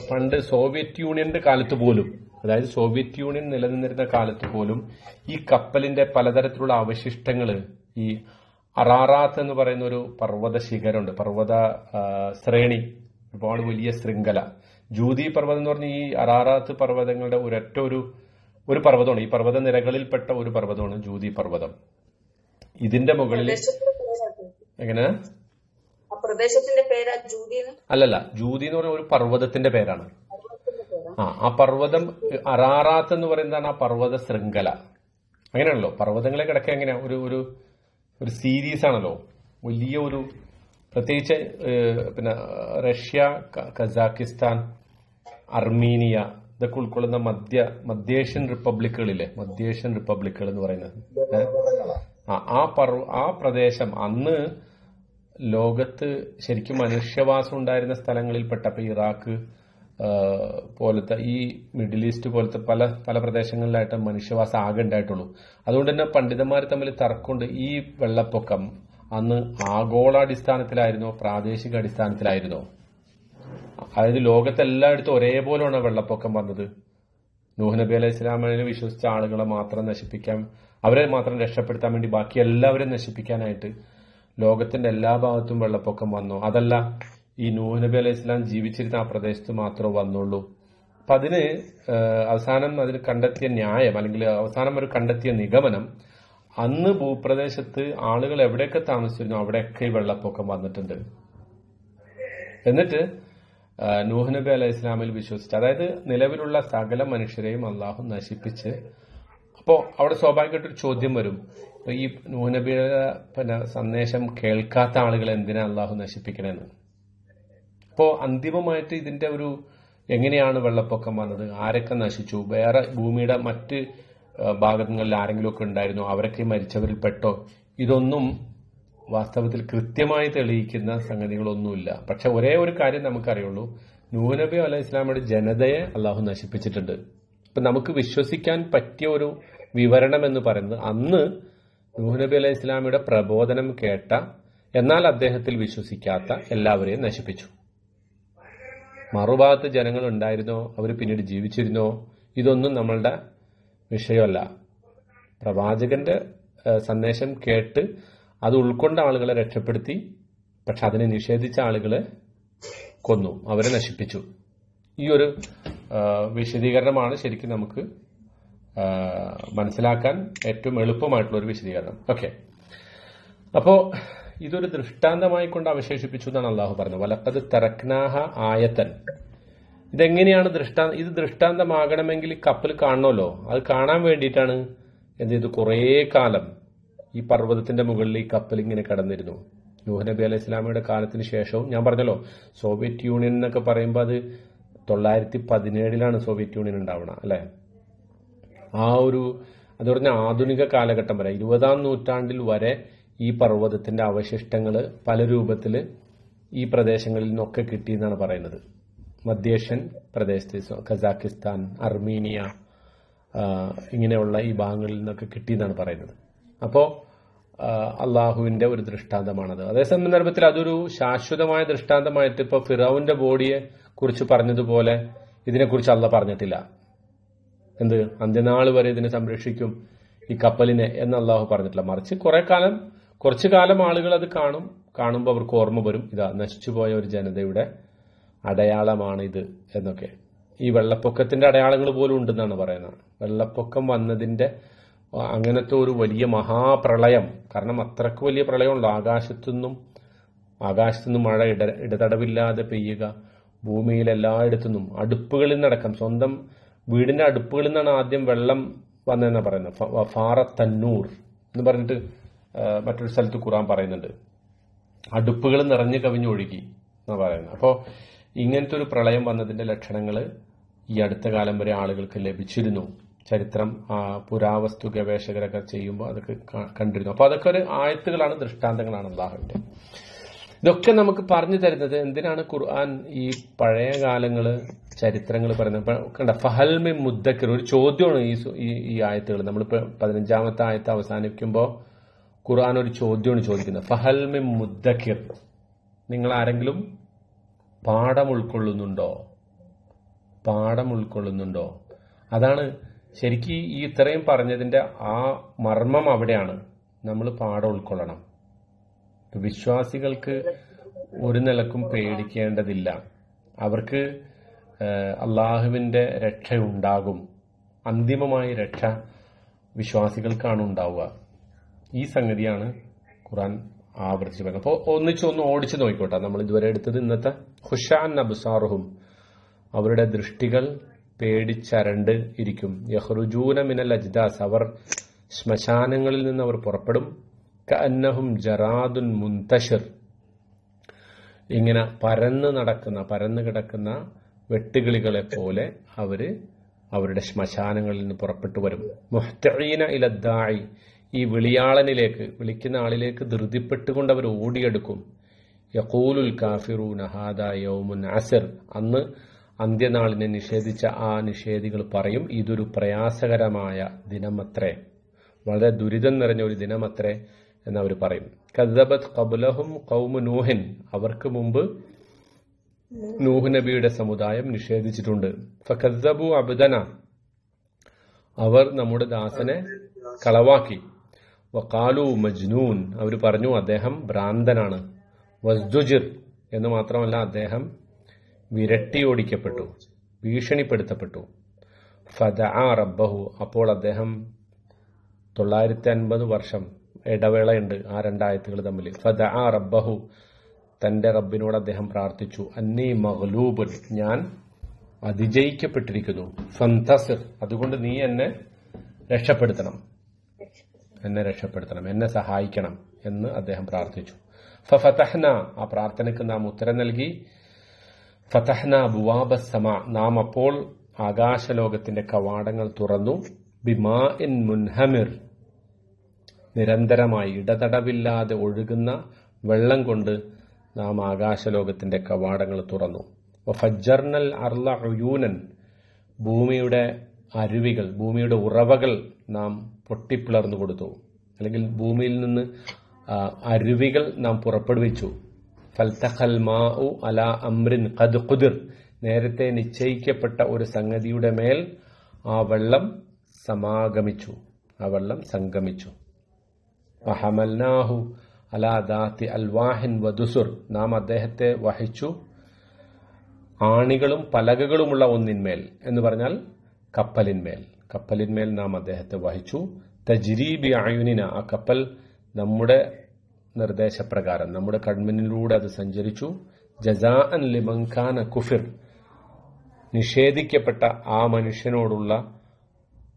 പണ്ട് സോവിയറ്റ് യൂണിയന്റെ കാലത്ത് പോലും, അതായത് സോവിയറ്റ് യൂണിയൻ നിലനിന്നിരുന്ന കാലത്ത് പോലും ഈ കപ്പലിന്റെ പലതരത്തിലുള്ള അവശിഷ്ടങ്ങൾ, ഈ അറാറാത്ത് എന്ന് പറയുന്ന ഒരു പർവ്വത ശിഖരമുണ്ട്, പർവ്വത ശ്രേണി, ഒരുപാട് വലിയ ശൃംഖല. ജൂതി പർവ്വതം എന്ന് പറഞ്ഞ ഈ അറാറാത്ത് പർവ്വതങ്ങളുടെ ഒരൊറ്റ ഒരു ഒരു പർവ്വതമാണ്, ഈ പർവ്വത നിരകളിൽപ്പെട്ട ഒരു പർവ്വതമാണ് ജൂതി പർവ്വതം. ഇതിന്റെ മുകളിൽ എങ്ങനെ ആ പ്രദേശത്തിന്റെ പേരാ ജൂതി അല്ലല്ല, ജൂതി എന്ന് പറയുന്ന ഒരു പർവ്വതത്തിന്റെ പേരാണ്. ആ പർവ്വതം അറാറാത്ത് എന്ന് പറയുന്നതാണ് ആ പർവ്വത ശൃംഖല. അങ്ങനെയാണല്ലോ പർവ്വതങ്ങളെ കിടക്കുക. എങ്ങനെയാ ഒരു ഒരു ഒരു സീരീസ് ആണല്ലോ, വലിയ ഒരു, പ്രത്യേകിച്ച് പിന്നെ റഷ്യ, കസാക്കിസ്ഥാൻ, അർമീനിയ ഇതൊക്കെ ഉൾക്കൊള്ളുന്ന മധ്യേഷ്യൻ റിപ്പബ്ലിക്കുകളില്ലേ, മധ്യേഷ്യൻ റിപ്പബ്ലിക്കുകൾ എന്ന് പറയുന്നത് ആ പ്രദേശം അന്ന് ലോകത്ത് ശരിക്കും മനുഷ്യവാസം ഉണ്ടായിരുന്ന സ്ഥലങ്ങളിൽപ്പെട്ട ഇറാഖ് പോലത്തെ ഈ മിഡിൽ ഈസ്റ്റ് പോലത്തെ പല പല പ്രദേശങ്ങളിലായിട്ട് മനുഷ്യവാസം ആകെ ഉണ്ടായിട്ടുള്ളൂ. അതുകൊണ്ട് തന്നെ പണ്ഡിതന്മാർ തമ്മിൽ തർക്കമുണ്ട്, ഈ വെള്ളപ്പൊക്കം അന്ന് ആഗോളാടിസ്ഥാനത്തിലായിരുന്നോ പ്രാദേശിക അടിസ്ഥാനത്തിലായിരുന്നോ? അതായത് ലോകത്തെല്ലായിടത്തും ഒരേപോലെയാണ് വെള്ളപ്പൊക്കം വന്നത്. നൂഹ് നബി അലൈഹി ഇസ്ലാമിനെ വിശ്വസിച്ച ആളുകളെ മാത്രം നശിപ്പിക്കാൻ, അവരെ മാത്രം രക്ഷപ്പെടുത്താൻ വേണ്ടി ബാക്കി എല്ലാവരും നശിപ്പിക്കാനായിട്ട് ലോകത്തിന്റെ എല്ലാ ഭാഗത്തും വെള്ളപ്പൊക്കം വന്നു? അതല്ല, ഈ നൂഹ് നബി അലൈഹി ഇസ്ലാം ജീവിച്ചിരുന്ന ആ പ്രദേശത്ത് മാത്രമേ വന്നുള്ളൂ. അപ്പൊ അതിന് അതിന് കണ്ടെത്തിയ ന്യായം, അല്ലെങ്കിൽ അവസാനം ഒരു കണ്ടെത്തിയ നിഗമനം, അന്ന് ഭൂപ്രദേശത്ത് ആളുകൾ എവിടെയൊക്കെ താമസിച്ചിരുന്നു അവിടെയൊക്കെ ഈ വെള്ളപ്പൊക്കം വന്നിട്ടുണ്ട്. എന്നിട്ട് നൂഹ് നബി അലൈഹി ഇസ്ലാമിൽ വിശ്വസിച്ച്, അതായത് നിലവിലുള്ള സകല മനുഷ്യരെയും അള്ളാഹു നശിപ്പിച്ച്, അപ്പോ അവിടെ സ്വാഭാവികമായിട്ടൊരു ചോദ്യം വരും, ഈ നൂഹ് നബിയുടെ സന്ദേശം കേൾക്കാത്ത ആളുകളെ എന്തിനാ അള്ളാഹു നശിപ്പിക്കണമെന്ന്. അപ്പോ അന്തിമമായിട്ട് ഇതിന്റെ ഒരു എങ്ങനെയാണ് വെള്ളപ്പൊക്കം വന്നത്, ആരൊക്കെ നശിച്ചു, വേറെ ഭൂമിയുടെ മറ്റ് ഭാഗങ്ങളിൽ ആരെങ്കിലുമൊക്കെ ഉണ്ടായിരുന്നോ, അവരൊക്കെ മരിച്ചവരിൽ പെട്ടോ, ഇതൊന്നും വാസ്തവത്തിൽ കൃത്യമായി തെളിയിക്കുന്ന സംഗതികളൊന്നുമില്ല. പക്ഷെ ഒരേ ഒരു കാര്യം നമുക്കറിയുള്ളൂ, നൂഹ് നബി അലൈഹി ഇസ്ലാമിയുടെ ജനതയെ അള്ളാഹു നശിപ്പിച്ചിട്ടുണ്ട്. ഇപ്പൊ നമുക്ക് വിശ്വസിക്കാൻ പറ്റിയ ഒരു വിവരണം എന്ന് പറയുന്നത്, അന്ന് നൂഹ് നബി അലൈഹി ഇസ്ലാമിയുടെ പ്രബോധനം കേട്ട എന്നാൽ അദ്ദേഹത്തിൽ വിശ്വസിക്കാത്ത എല്ലാവരെയും നശിപ്പിച്ചു. മറുഭാഗത്ത് ജനങ്ങൾ ഉണ്ടായിരുന്നോ, അവർ പിന്നീട് ജീവിച്ചിരുന്നോ, ഇതൊന്നും നമ്മളുടെ വിഷയമല്ല. പ്രവാചകന്റെ സന്ദേശം കേട്ട് അത് ഉൾക്കൊണ്ട ആളുകളെ രക്ഷപ്പെടുത്തി, പക്ഷെ അതിനെ നിഷേധിച്ച ആളുകളെ കൊന്നു, അവരെ നശിപ്പിച്ചു. ഈ ഒരു വിശദീകരണമാണ് ശരിക്കും നമുക്ക് മനസ്സിലാക്കാൻ ഏറ്റവും എളുപ്പമായിട്ടുള്ള ഒരു വിശദീകരണം. ഓക്കെ, അപ്പോ ഇതൊരു ദൃഷ്ടാന്തമായി കൊണ്ട് അവശേഷിപ്പിച്ചു എന്നാണ് അള്ളാഹു പറഞ്ഞത്. വലഖദ് തറക്നാഹ ആയത്തൻ. ഇതെങ്ങനെയാണ് ഇത് ദൃഷ്ടാന്തമാകണമെങ്കിൽ ഈ കപ്പൽ കാണണമല്ലോ. അത് കാണാൻ വേണ്ടിയിട്ടാണ് എന്ത് ചെയ്തു, കുറേ കാലം ഈ പർവ്വതത്തിന്റെ മുകളിൽ ഈ കപ്പൽ ഇങ്ങനെ കടന്നിരുന്നു. നൂഹ് നബി അലൈഹി ഇസ്ലാമിയുടെ കാലത്തിന് ശേഷവും, ഞാൻ പറഞ്ഞല്ലോ സോവിയറ്റ് യൂണിയൻ എന്നൊക്കെ പറയുമ്പോൾ അത് 917 സോവിയറ്റ് യൂണിയൻ ഉണ്ടാവണം അല്ലെ. അത് പറഞ്ഞ ആധുനിക കാലഘട്ടം വരെ 20-ാം നൂറ്റാണ്ടിൽ വരെ ഈ പർവ്വതത്തിന്റെ അവശിഷ്ടങ്ങൾ പല രൂപത്തിൽ ഈ പ്രദേശങ്ങളിൽ നിന്നൊക്കെ കിട്ടിയെന്നാണ് പറയുന്നത്. മധ്യേഷ്യൻ പ്രദേശത്ത് കസാക്കിസ്ഥാൻ, അർമീനിയ ഇങ്ങനെയുള്ള ഈ ഭാഗങ്ങളിൽ നിന്നൊക്കെ കിട്ടിയെന്നാണ് പറയുന്നത്. അപ്പോൾ അള്ളാഹുവിന്റെ ഒരു ദൃഷ്ടാന്തമാണത്. അതേ സന്ദർഭത്തിൽ അതൊരു ശാശ്വതമായ ദൃഷ്ടാന്തമായിട്ട് ഇപ്പൊ ഫിറൌന്റെ ബോഡിയെ കുറിച്ച് പറഞ്ഞതുപോലെ ഇതിനെക്കുറിച്ച് അള്ളാഹ് പറഞ്ഞിട്ടില്ല. എന്ത് അന്ത്യനാൾ വരെ ഇതിനെ സംരക്ഷിക്കും ഈ കപ്പലിനെ എന്ന് അള്ളാഹു പറഞ്ഞിട്ടില്ല. മറിച്ച് കുറച്ചു കാലം ആളുകൾ അത് കാണുമ്പോൾ അവർക്ക് ഓർമ്മ വരും, ഇതാ നശിച്ചുപോയ ഒരു ജനതയുടെ അടയാളമാണ് ഇത് എന്നൊക്കെ. ഈ വെള്ളപ്പൊക്കത്തിന്റെ അടയാളങ്ങൾ പോലും ഉണ്ടെന്നാണ് പറയുന്നത്. വെള്ളപ്പൊക്കം വന്നതിന്റെ അങ്ങനത്തെ ഒരു വലിയ മഹാപ്രളയം, കാരണം അത്രക്ക് വലിയ പ്രളയമുള്ളൂ. ആകാശത്തുനിന്നും മഴ ഇടതടവില്ലാതെ പെയ്യുക, ഭൂമിയിൽ എല്ലായിടത്തുനിന്നും അടുപ്പുകളിൽ നിന്നടക്കം, സ്വന്തം വീടിന്റെ അടുപ്പുകളിൽ നിന്നാണ് ആദ്യം വെള്ളം വന്നതെന്നാ പറയുന്നത്. ഫാറ തന്നൂർ എന്ന് പറഞ്ഞിട്ട് മറ്റൊരു സ്ഥലത്ത് ഖുർആൻ പറയുന്നുണ്ട്. അടുപ്പുകൾ നിറഞ്ഞു കവിഞ്ഞൊഴുകി എന്നാ പറയുന്നത്. അപ്പോൾ ഇങ്ങനത്തെ ഒരു പ്രളയം വന്നതിന്റെ ലക്ഷണങ്ങൾ ഈ അടുത്ത കാലം വരെ ആളുകൾക്ക് ലഭിച്ചിരുന്നു. ചരിത്രം പുരാവസ്തു ഗവേഷകരൊക്കെ ചെയ്യുമ്പോൾ അതൊക്കെ കണ്ടിരുന്നു. അപ്പൊ അതൊക്കെ ഒരു ആയത്തുകളാണ്, ദൃഷ്ടാന്തങ്ങളാണ് അല്ലാഹുവിന്റെ. ഇതൊക്കെ നമുക്ക് പറഞ്ഞു തരുന്നത് എന്തിനാണ് ഖുർആൻ ഈ പഴയ കാലങ്ങള് ചരിത്രങ്ങൾ പറയുന്നത്. കണ്ട ഫഹൽമി മുദ്ദക്കിർ, ഒരു ചോദ്യമാണ് ഈ ആയത്തുകൾ. നമ്മളിപ്പോ 15-ാമത്തെ ആയത്ത് അവസാനിക്കുമ്പോൾ ഖുർആൻ ഒരു ചോദ്യമാണ് ചോദിക്കുന്നത്. ഫഹൽമി മുദ്ദക്കിർ, നിങ്ങൾ ആരെങ്കിലും പാഠം ഉൾക്കൊള്ളുന്നുണ്ടോ? അതാണ് ശരിക്കും ഈ ഇത്രയും പറഞ്ഞതിന്റെ ആ മർമ്മം അവിടെയാണ്. നമ്മൾ പാഠം ഉൾക്കൊള്ളണം. വിശ്വാസികൾക്ക് ഒരു നിലക്കും പേടിക്കേണ്ടതില്ല. അവർക്ക് അള്ളാഹുവിന്റെ രക്ഷയുണ്ടാകും. അന്തിമമായ രക്ഷ വിശ്വാസികൾക്കാണ് ഉണ്ടാവുക. ഈ സംഗതിയാണ് ഖുർആൻ ആവർത്തിച്ച് പറയുന്നത്. അപ്പോൾ ഒന്നിച്ചൊന്ന് ഓടിച്ചു നോക്കിക്കോട്ടെ. നമ്മൾ ഇതുവരെ എടുത്തത് ഇന്നത്തെ ഖുശാൻ അബ്സാറുഹും, അവരുടെ ദൃഷ്ടികൾ പേടിച്ചരണ്ട് ഇരിക്കും. യഖ്റുജൂന മിനൽ അജ്ദാസ്, അവർ ശ്മശാനങ്ങളിൽ നിന്ന് അവർ പുറപ്പെടും. കഅന്നഹും ജറാദുൻ മുന്തശിർ, ഇങ്ങനെ പരന്നു കിടക്കുന്ന വെട്ടുകിളികളെ പോലെ അവര് അവരുടെ ശ്മശാനങ്ങളിൽ നിന്ന് പുറപ്പെട്ടു വരും. മുഹ്തഈന ഇലദ്ദാഇ, ഈ വിളിയാളനിലേക്ക്, വിളിക്കുന്ന ആളിലേക്ക് ധൃതിപ്പെട്ടുകൊണ്ട് അവർ ഓടിയെടുക്കും. യഖൂലുൽ കാഫിറൂന ഹാദാ യൗമുൻ അസിർ, അന്ന് അന്ത്യനാളിനെ നിഷേധിച്ച ആ നിഷേധികൾ പറയും, ഇതൊരു പ്രയാസകരമായ ദിനമത്രേ, വളരെ ദുരിതം നിറഞ്ഞ ഒരു ദിനമത്രേ എന്നവർ പറയും. കദ്ദബത് ഖബ്ലഹും ഖൗമു നൂഹിൻ, അവർക്ക് മുമ്പ് നൂഹ് നബിയുടെ സമുദായം നിഷേധിച്ചിട്ടുണ്ട്. ഫകദ്ദബു അബ്ദന, അവർ നമ്മുടെ ദാസനെ കളവാക്കി. വഖാലു മജ്നൂൻ, അവർ പറഞ്ഞു അദ്ദേഹം ഭ്രാന്തനാണ്. വസ്ദുജിർ, എന്ന് മാത്രമല്ല അദ്ദേഹം വിരട്ടിയോടിക്കപ്പെട്ടു, ഭീഷണിപ്പെടുത്തപ്പെട്ടു. ഫദഅ റബ്ബഹു, അപ്പോൾ അദ്ദേഹം 950 വർഷം ഇടവേളയുണ്ട് ആ രണ്ടായത്തുകൾ തമ്മിൽ. ഫദഅ റബ്ബഹു, തന്റെ റബ്ബിനോട് അദ്ദേഹം പ്രാർത്ഥിച്ചു. അന്നീ മഗ്ലൂബുൻ, ഞാൻ അതിജയിക്കപ്പെട്ടിരിക്കുന്നു. ഫന്തസിർ, അതുകൊണ്ട് നീ എന്നെ രക്ഷപ്പെടുത്തണം, എന്നെ സഹായിക്കണം എന്ന് അദ്ദേഹം പ്രാർത്ഥിച്ചു. ഫഫതഹ്ന, ആ പ്രാർത്ഥനയ്ക്ക് നാം ഉത്തരം നൽകി. ഫതഹ്ന അബ്വാബ സമാ, നാം അപ്പോൾ ആകാശലോകത്തിന്റെ കവാടങ്ങൾ തുറന്നു. ബിമാഇൻ മുൻഹമിർ, നിരന്തരമായി ഇടതടവില്ലാതെ ഒഴുകുന്ന വെള്ളം കൊണ്ട് നാം ആകാശലോകത്തിന്റെ കവാടങ്ങൾ തുറന്നു. വഫജ്ജർനൽ അർള ഉയൂനൻ, ഭൂമിയുടെ അരുവികൾ, ഭൂമിയുടെ ഉറവകൾ നാം പൊട്ടിപ്പിളർന്നു കൊടുത്തു, അല്ലെങ്കിൽ ഭൂമിയിൽ നിന്ന് അരുവികൾ നാം പുറപ്പെടുവിച്ചു. ഫൽതഖൽ മാഉ അലാ അംറിൻ ഖദ് ഖുദിർ, നേരത്തെ നിശ്ചയിക്കപ്പെട്ട ഒരു സംഗതിയുടെ മേൽ ആ വെള്ളം സംഗമിച്ചു. വഹമൽനാഹു അലാ ദാത്തി അൽവാഹിൻ വദുസുർ, നാം അദ്ദേഹത്തെ വഹിച്ചു ആണികളും പലകകളുമുള്ള ഒന്നിന്മേൽ, എന്ന് പറഞ്ഞാൽ കപ്പലിന്മേൽ നാം അദ്ദേഹത്തെ വഹിച്ചു. തജ്രീബി അയുനിന, ആ കപ്പൽ നമ്മുടെ നിർദ്ദേശപ്രകാരം, നമ്മുടെ കൺമുന്നിലൂടെ അത് സഞ്ചരിച്ചു. ജസാഅൻ ലിമൻ കാന കുഫിർ, നിഷേധിക്കപ്പെട്ട ആ മനുഷ്യനോടുള്ള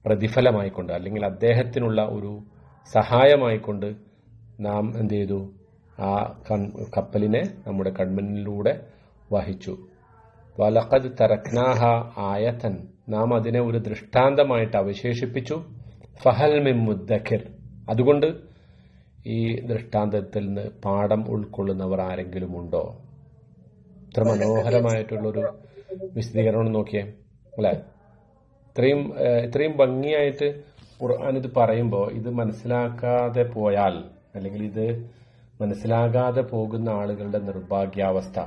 പ്രതിഫലമായിക്കൊണ്ട്, അല്ലെങ്കിൽ അദ്ദേഹത്തിനുള്ള ഒരു സഹായമായിക്കൊണ്ട് നാം എന്ത് ചെയ്തു, ആ കപ്പലിനെ നമ്മുടെ കൺമുന്നിലൂടെ വഹിച്ചു. വലഖദ് തറക്നാഹ ആയതൻ, നാം അതിനെ ഒരു ദൃഷ്ടാന്തമായിട്ട് അവശേഷിപ്പിച്ചു. ഫഹൽ മിൻ മുദ്ദക്കിർ, അതുകൊണ്ട് ഈ ദൃഷ്ടാന്തത്തിൽ നിന്ന് പാഠം ഉൾക്കൊള്ളുന്നവർ ആരെങ്കിലും ഉണ്ടോ? ഇത്ര മനോഹരമായിട്ടുള്ളൊരു വിശദീകരണം നോക്കിയേ അല്ലെ. ഇത്രയും ഭംഗിയായിട്ട് ഖുർആൻ ഇത് പറയുമ്പോൾ ഇത് മനസ്സിലാക്കാതെ പോയാൽ, അല്ലെങ്കിൽ ഇത് മനസ്സിലാകാതെ പോകുന്ന ആളുകളുടെ നിർഭാഗ്യാവസ്ഥ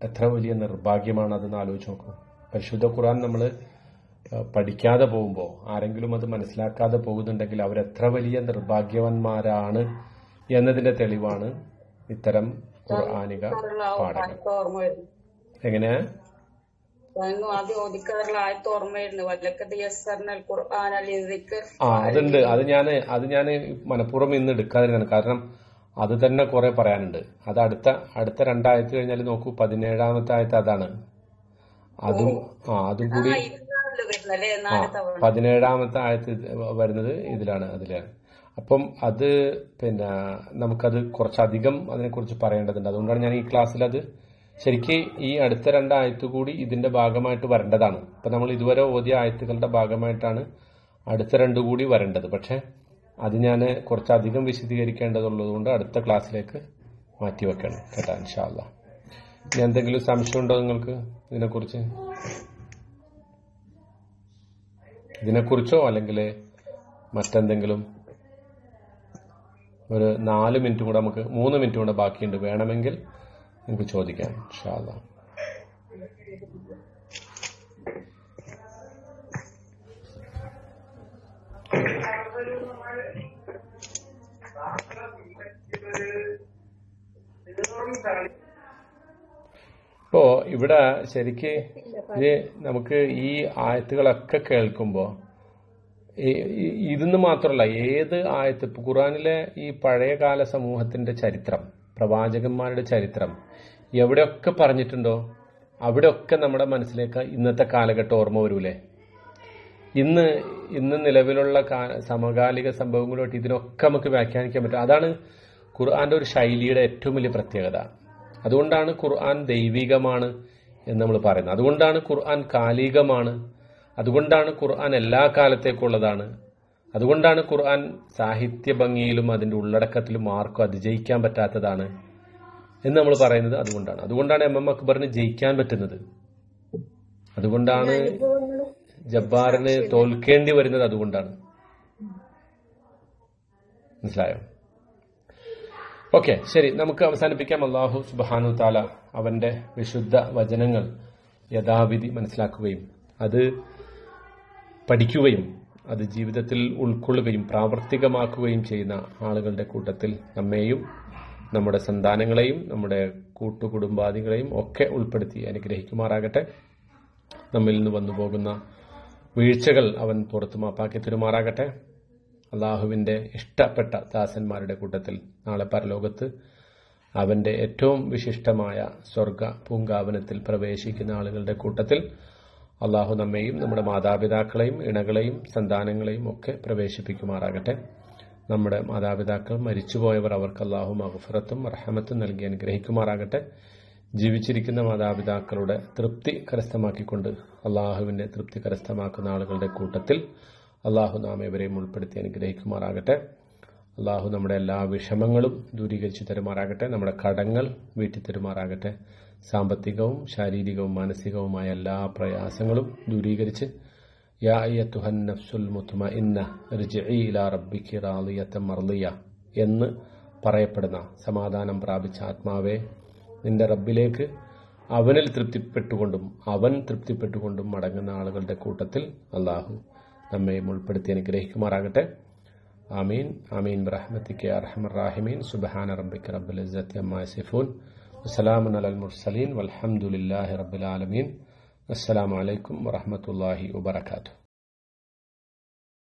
എത്ര വലിയ നിർഭാഗ്യമാണ് അതെന്ന് ആലോചിച്ച് നോക്കൂ. പരിശുദ്ധ ഖുർആൻ നമ്മൾ പഠിക്കാതെ പോകുമ്പോൾ, ആരെങ്കിലും അത് മനസ്സിലാക്കാതെ പോകുന്നുണ്ടെങ്കിൽ അവരെത്ര വലിയ നിർഭാഗ്യവന്മാരാണ് എന്നതിന്റെ തെളിവാണ് ഇത്തരം ഖുർആനിക പാഠങ്ങൾ. എങ്ങനെ അതുണ്ട്, അത് ഞാൻ മനഃപൂർവ്വം ഇന്ന് എടുക്കാതിരുന്നാണ്. കാരണം അത് തന്നെ കുറെ പറയാനുണ്ട്. അത് അടുത്ത രണ്ടായത്ത് കഴിഞ്ഞാൽ നോക്കൂ, 17ാമത്തെ ആയത്ത് അതാണ്. അതും കൂടി 17ാമത്തെ ആയത്ത് വരുന്നത് അതിലാണ്. അപ്പം അത് നമുക്കത് കുറച്ചധികം അതിനെക്കുറിച്ച് പറയേണ്ടതുണ്ട്. അതുകൊണ്ടാണ് ഞാൻ ഈ ക്ലാസ്സിൽ അത് ശരിക്ക് ഈ അടുത്ത രണ്ടായത്ത് കൂടി ഇതിന്റെ ഭാഗമായിട്ട് വരേണ്ടതാണ്. ഇപ്പൊ നമ്മൾ ഇതുവരെ ഓതിയ ആയത്തുകളുടെ ഭാഗമായിട്ടാണ് അടുത്ത രണ്ടു കൂടി വരേണ്ടത്. പക്ഷെ അത് ഞാൻ കുറച്ചധികം വിശദീകരിക്കേണ്ടതുള്ളതുകൊണ്ട് അടുത്ത ക്ലാസ്സിലേക്ക് മാറ്റിവെക്കണം കേട്ടോ, ഇൻഷാ അല്ലാഹ്. ഇനി എന്തെങ്കിലും സംശയം ഉണ്ടോ നിങ്ങൾക്ക് ഇതിനെക്കുറിച്ചോ അല്ലെങ്കിൽ മറ്റെന്തെങ്കിലും? ഒരു 4 മിനിറ്റ് കൂടെ, നമുക്ക് 3 മിനിറ്റ് കൂടെ ബാക്കിയുണ്ട്. വേണമെങ്കിൽ നിങ്ങൾക്ക് ചോദിക്കാം ഇൻഷാ അല്ലാഹ്. ഇപ്പോ ഇവിടെ ശരിക്ക് ഇത് നമുക്ക് ഈ ആയത്തുകളൊക്കെ കേൾക്കുമ്പോ ഇതെന്ന് മാത്രമല്ല, ഏത് ആയത്ത്, ഇപ്പൊ ഖുർആനിലെ ഈ പഴയകാല സമൂഹത്തിന്റെ ചരിത്രം, പ്രവാചകന്മാരുടെ ചരിത്രം എവിടെയൊക്കെ പറഞ്ഞിട്ടുണ്ടോ അവിടെയൊക്കെ നമ്മുടെ മനസ്സിലേക്ക് ഇന്നത്തെ കാലഘട്ടം ഓർമ്മ വരൂലേ? ഇന്ന് നിലവിലുള്ള സമകാലിക സംഭവങ്ങളോട്ട് ഇതിനൊക്കെ നമുക്ക് വ്യാഖ്യാനിക്കാൻ പറ്റും. അതാണ് ഖുർആന്റെ ഒരു ശൈലിയുടെ ഏറ്റവും വലിയ പ്രത്യേകത. അതുകൊണ്ടാണ് ഖുർആൻ ദൈവികമാണ് എന്ന് നമ്മൾ പറയുന്നത്. അതുകൊണ്ടാണ് ഖുർആൻ കാലികമാണ്. അതുകൊണ്ടാണ് ഖുർആൻ എല്ലാ കാലത്തേക്കുള്ളതാണ്. അതുകൊണ്ടാണ് ഖുർആൻ സാഹിത്യ ഭംഗിയിലും അതിന്റെ ഉള്ളടക്കത്തിലും ആർക്കും അതിജയിക്കാൻ പറ്റാത്തതാണ് എന്ന് നമ്മൾ പറയുന്നത്. അതുകൊണ്ടാണ് എം എം അക്ബറിന് ജയിക്കാൻ പറ്റുന്നത്. അതുകൊണ്ടാണ് ജബ്ബാറിന് തോൽക്കേണ്ടി വരുന്നത്. അതുകൊണ്ടാണ്. മനസ്സിലായോ? ഓക്കെ, ശരി, നമുക്ക് അവസാനിപ്പിക്കാം. അല്ലാഹു സുബ്ഹാനഹു തആല അവന്റെ വിശുദ്ധ വചനങ്ങൾ യഥാവിധി മനസ്സിലാക്കുകയും അത് പഠിക്കുകയും അത് ജീവിതത്തിൽ ഉൾക്കൊള്ളുകയും പ്രാവർത്തികമാക്കുകയും ചെയ്യുന്ന ആളുകളുടെ കൂട്ടത്തിൽ നമ്മെയും നമ്മുടെ സന്താനങ്ങളെയും നമ്മുടെ കൂട്ടുകുടുംബാദികളെയും ഒക്കെ ഉൾപ്പെടുത്തി അനുഗ്രഹിക്കുമാറാകട്ടെ. നമ്മിൽ നിന്ന് വന്നുപോകുന്ന വീഴ്ചകൾ അവൻ പുറത്തു മാപ്പാക്കി തരുമാറാകട്ടെ. അള്ളാഹുവിന്റെ ഇഷ്ടപ്പെട്ട ദാസന്മാരുടെ കൂട്ടത്തിൽ നാളെ പരലോകത്ത് അവന്റെ ഏറ്റവും വിശിഷ്ടമായ സ്വർഗ പൂങ്കാവനത്തിൽ പ്രവേശിക്കുന്ന ആളുകളുടെ കൂട്ടത്തിൽ അള്ളാഹു നമ്മെയും നമ്മുടെ മാതാപിതാക്കളെയും ഇണകളെയും സന്താനങ്ങളെയും ഒക്കെ പ്രവേശിപ്പിക്കുമാറാകട്ടെ. നമ്മുടെ മാതാപിതാക്കൾ മരിച്ചുപോയവർ, അവർക്ക് അള്ളാഹു മഗ്ഫിറത്തും റഹ്മത്തും നൽകി അനുഗ്രഹിക്കുമാറാകട്ടെ. ജീവിച്ചിരിക്കുന്ന മാതാപിതാക്കളുടെ തൃപ്തി കരസ്ഥമാക്കിക്കൊണ്ട് അള്ളാഹുവിന്റെ തൃപ്തി കരസ്ഥമാക്കുന്ന ആളുകളുടെ കൂട്ടത്തിൽ അള്ളാഹു നാം ഇവരെയും ഉൾപ്പെടുത്തി അനുഗ്രഹിക്കുമാറാകട്ടെ. അള്ളാഹു നമ്മുടെ എല്ലാ വിഷമങ്ങളും ദൂരീകരിച്ചു തരുമാറാകട്ടെ. നമ്മുടെ കടങ്ങൾ വീട്ടി തരുമാറാകട്ടെ. സാമ്പത്തികവും ശാരീരികവും മാനസികവുമായ എല്ലാ പ്രയാസങ്ങളും ദൂരീകരിച്ച് യാ അയ്യത്തുഹൻ നഫ്സുൽ മുത്മഇന്ന ഇർജിഇ ഇലാ റബ്ബികി റാളിയത്തൻ മർളിയ എന്ന് പറയപ്പെടുന്ന സമാധാനം പ്രാപിച്ച ആത്മാവെ, നിന്റെ റബ്ബിലേക്ക് അവനിൽ തൃപ്തിപ്പെട്ടുകൊണ്ടും അവൻ തൃപ്തിപ്പെട്ടുകൊണ്ടും മടങ്ങുന്ന ആളുകളുടെ കൂട്ടത്തിൽ അള്ളാഹു നമ്മയും ഉൾപ്പെടുത്തി അനുഗ്രഹിക്കുമാറാകട്ടെ. ആമീൻ ആമീൻ ബിറഹ്മതിക യാ അർഹമർ റഹീമീൻ. സുബ്ഹാന റബ്ബിക റബ്ബിൽ ഇസ്സത്തി അമ്മാ യസിഫൂൻ വസ്സലാമുൻ അലൽ മുർസലീൻ വൽഹംദുലില്ലാഹി റബ്ബിൽ ആലമീൻ. അസ്സലാമു അലൈക്കും വറഹ്മത്തുള്ളാഹി വബറകാതുഹു.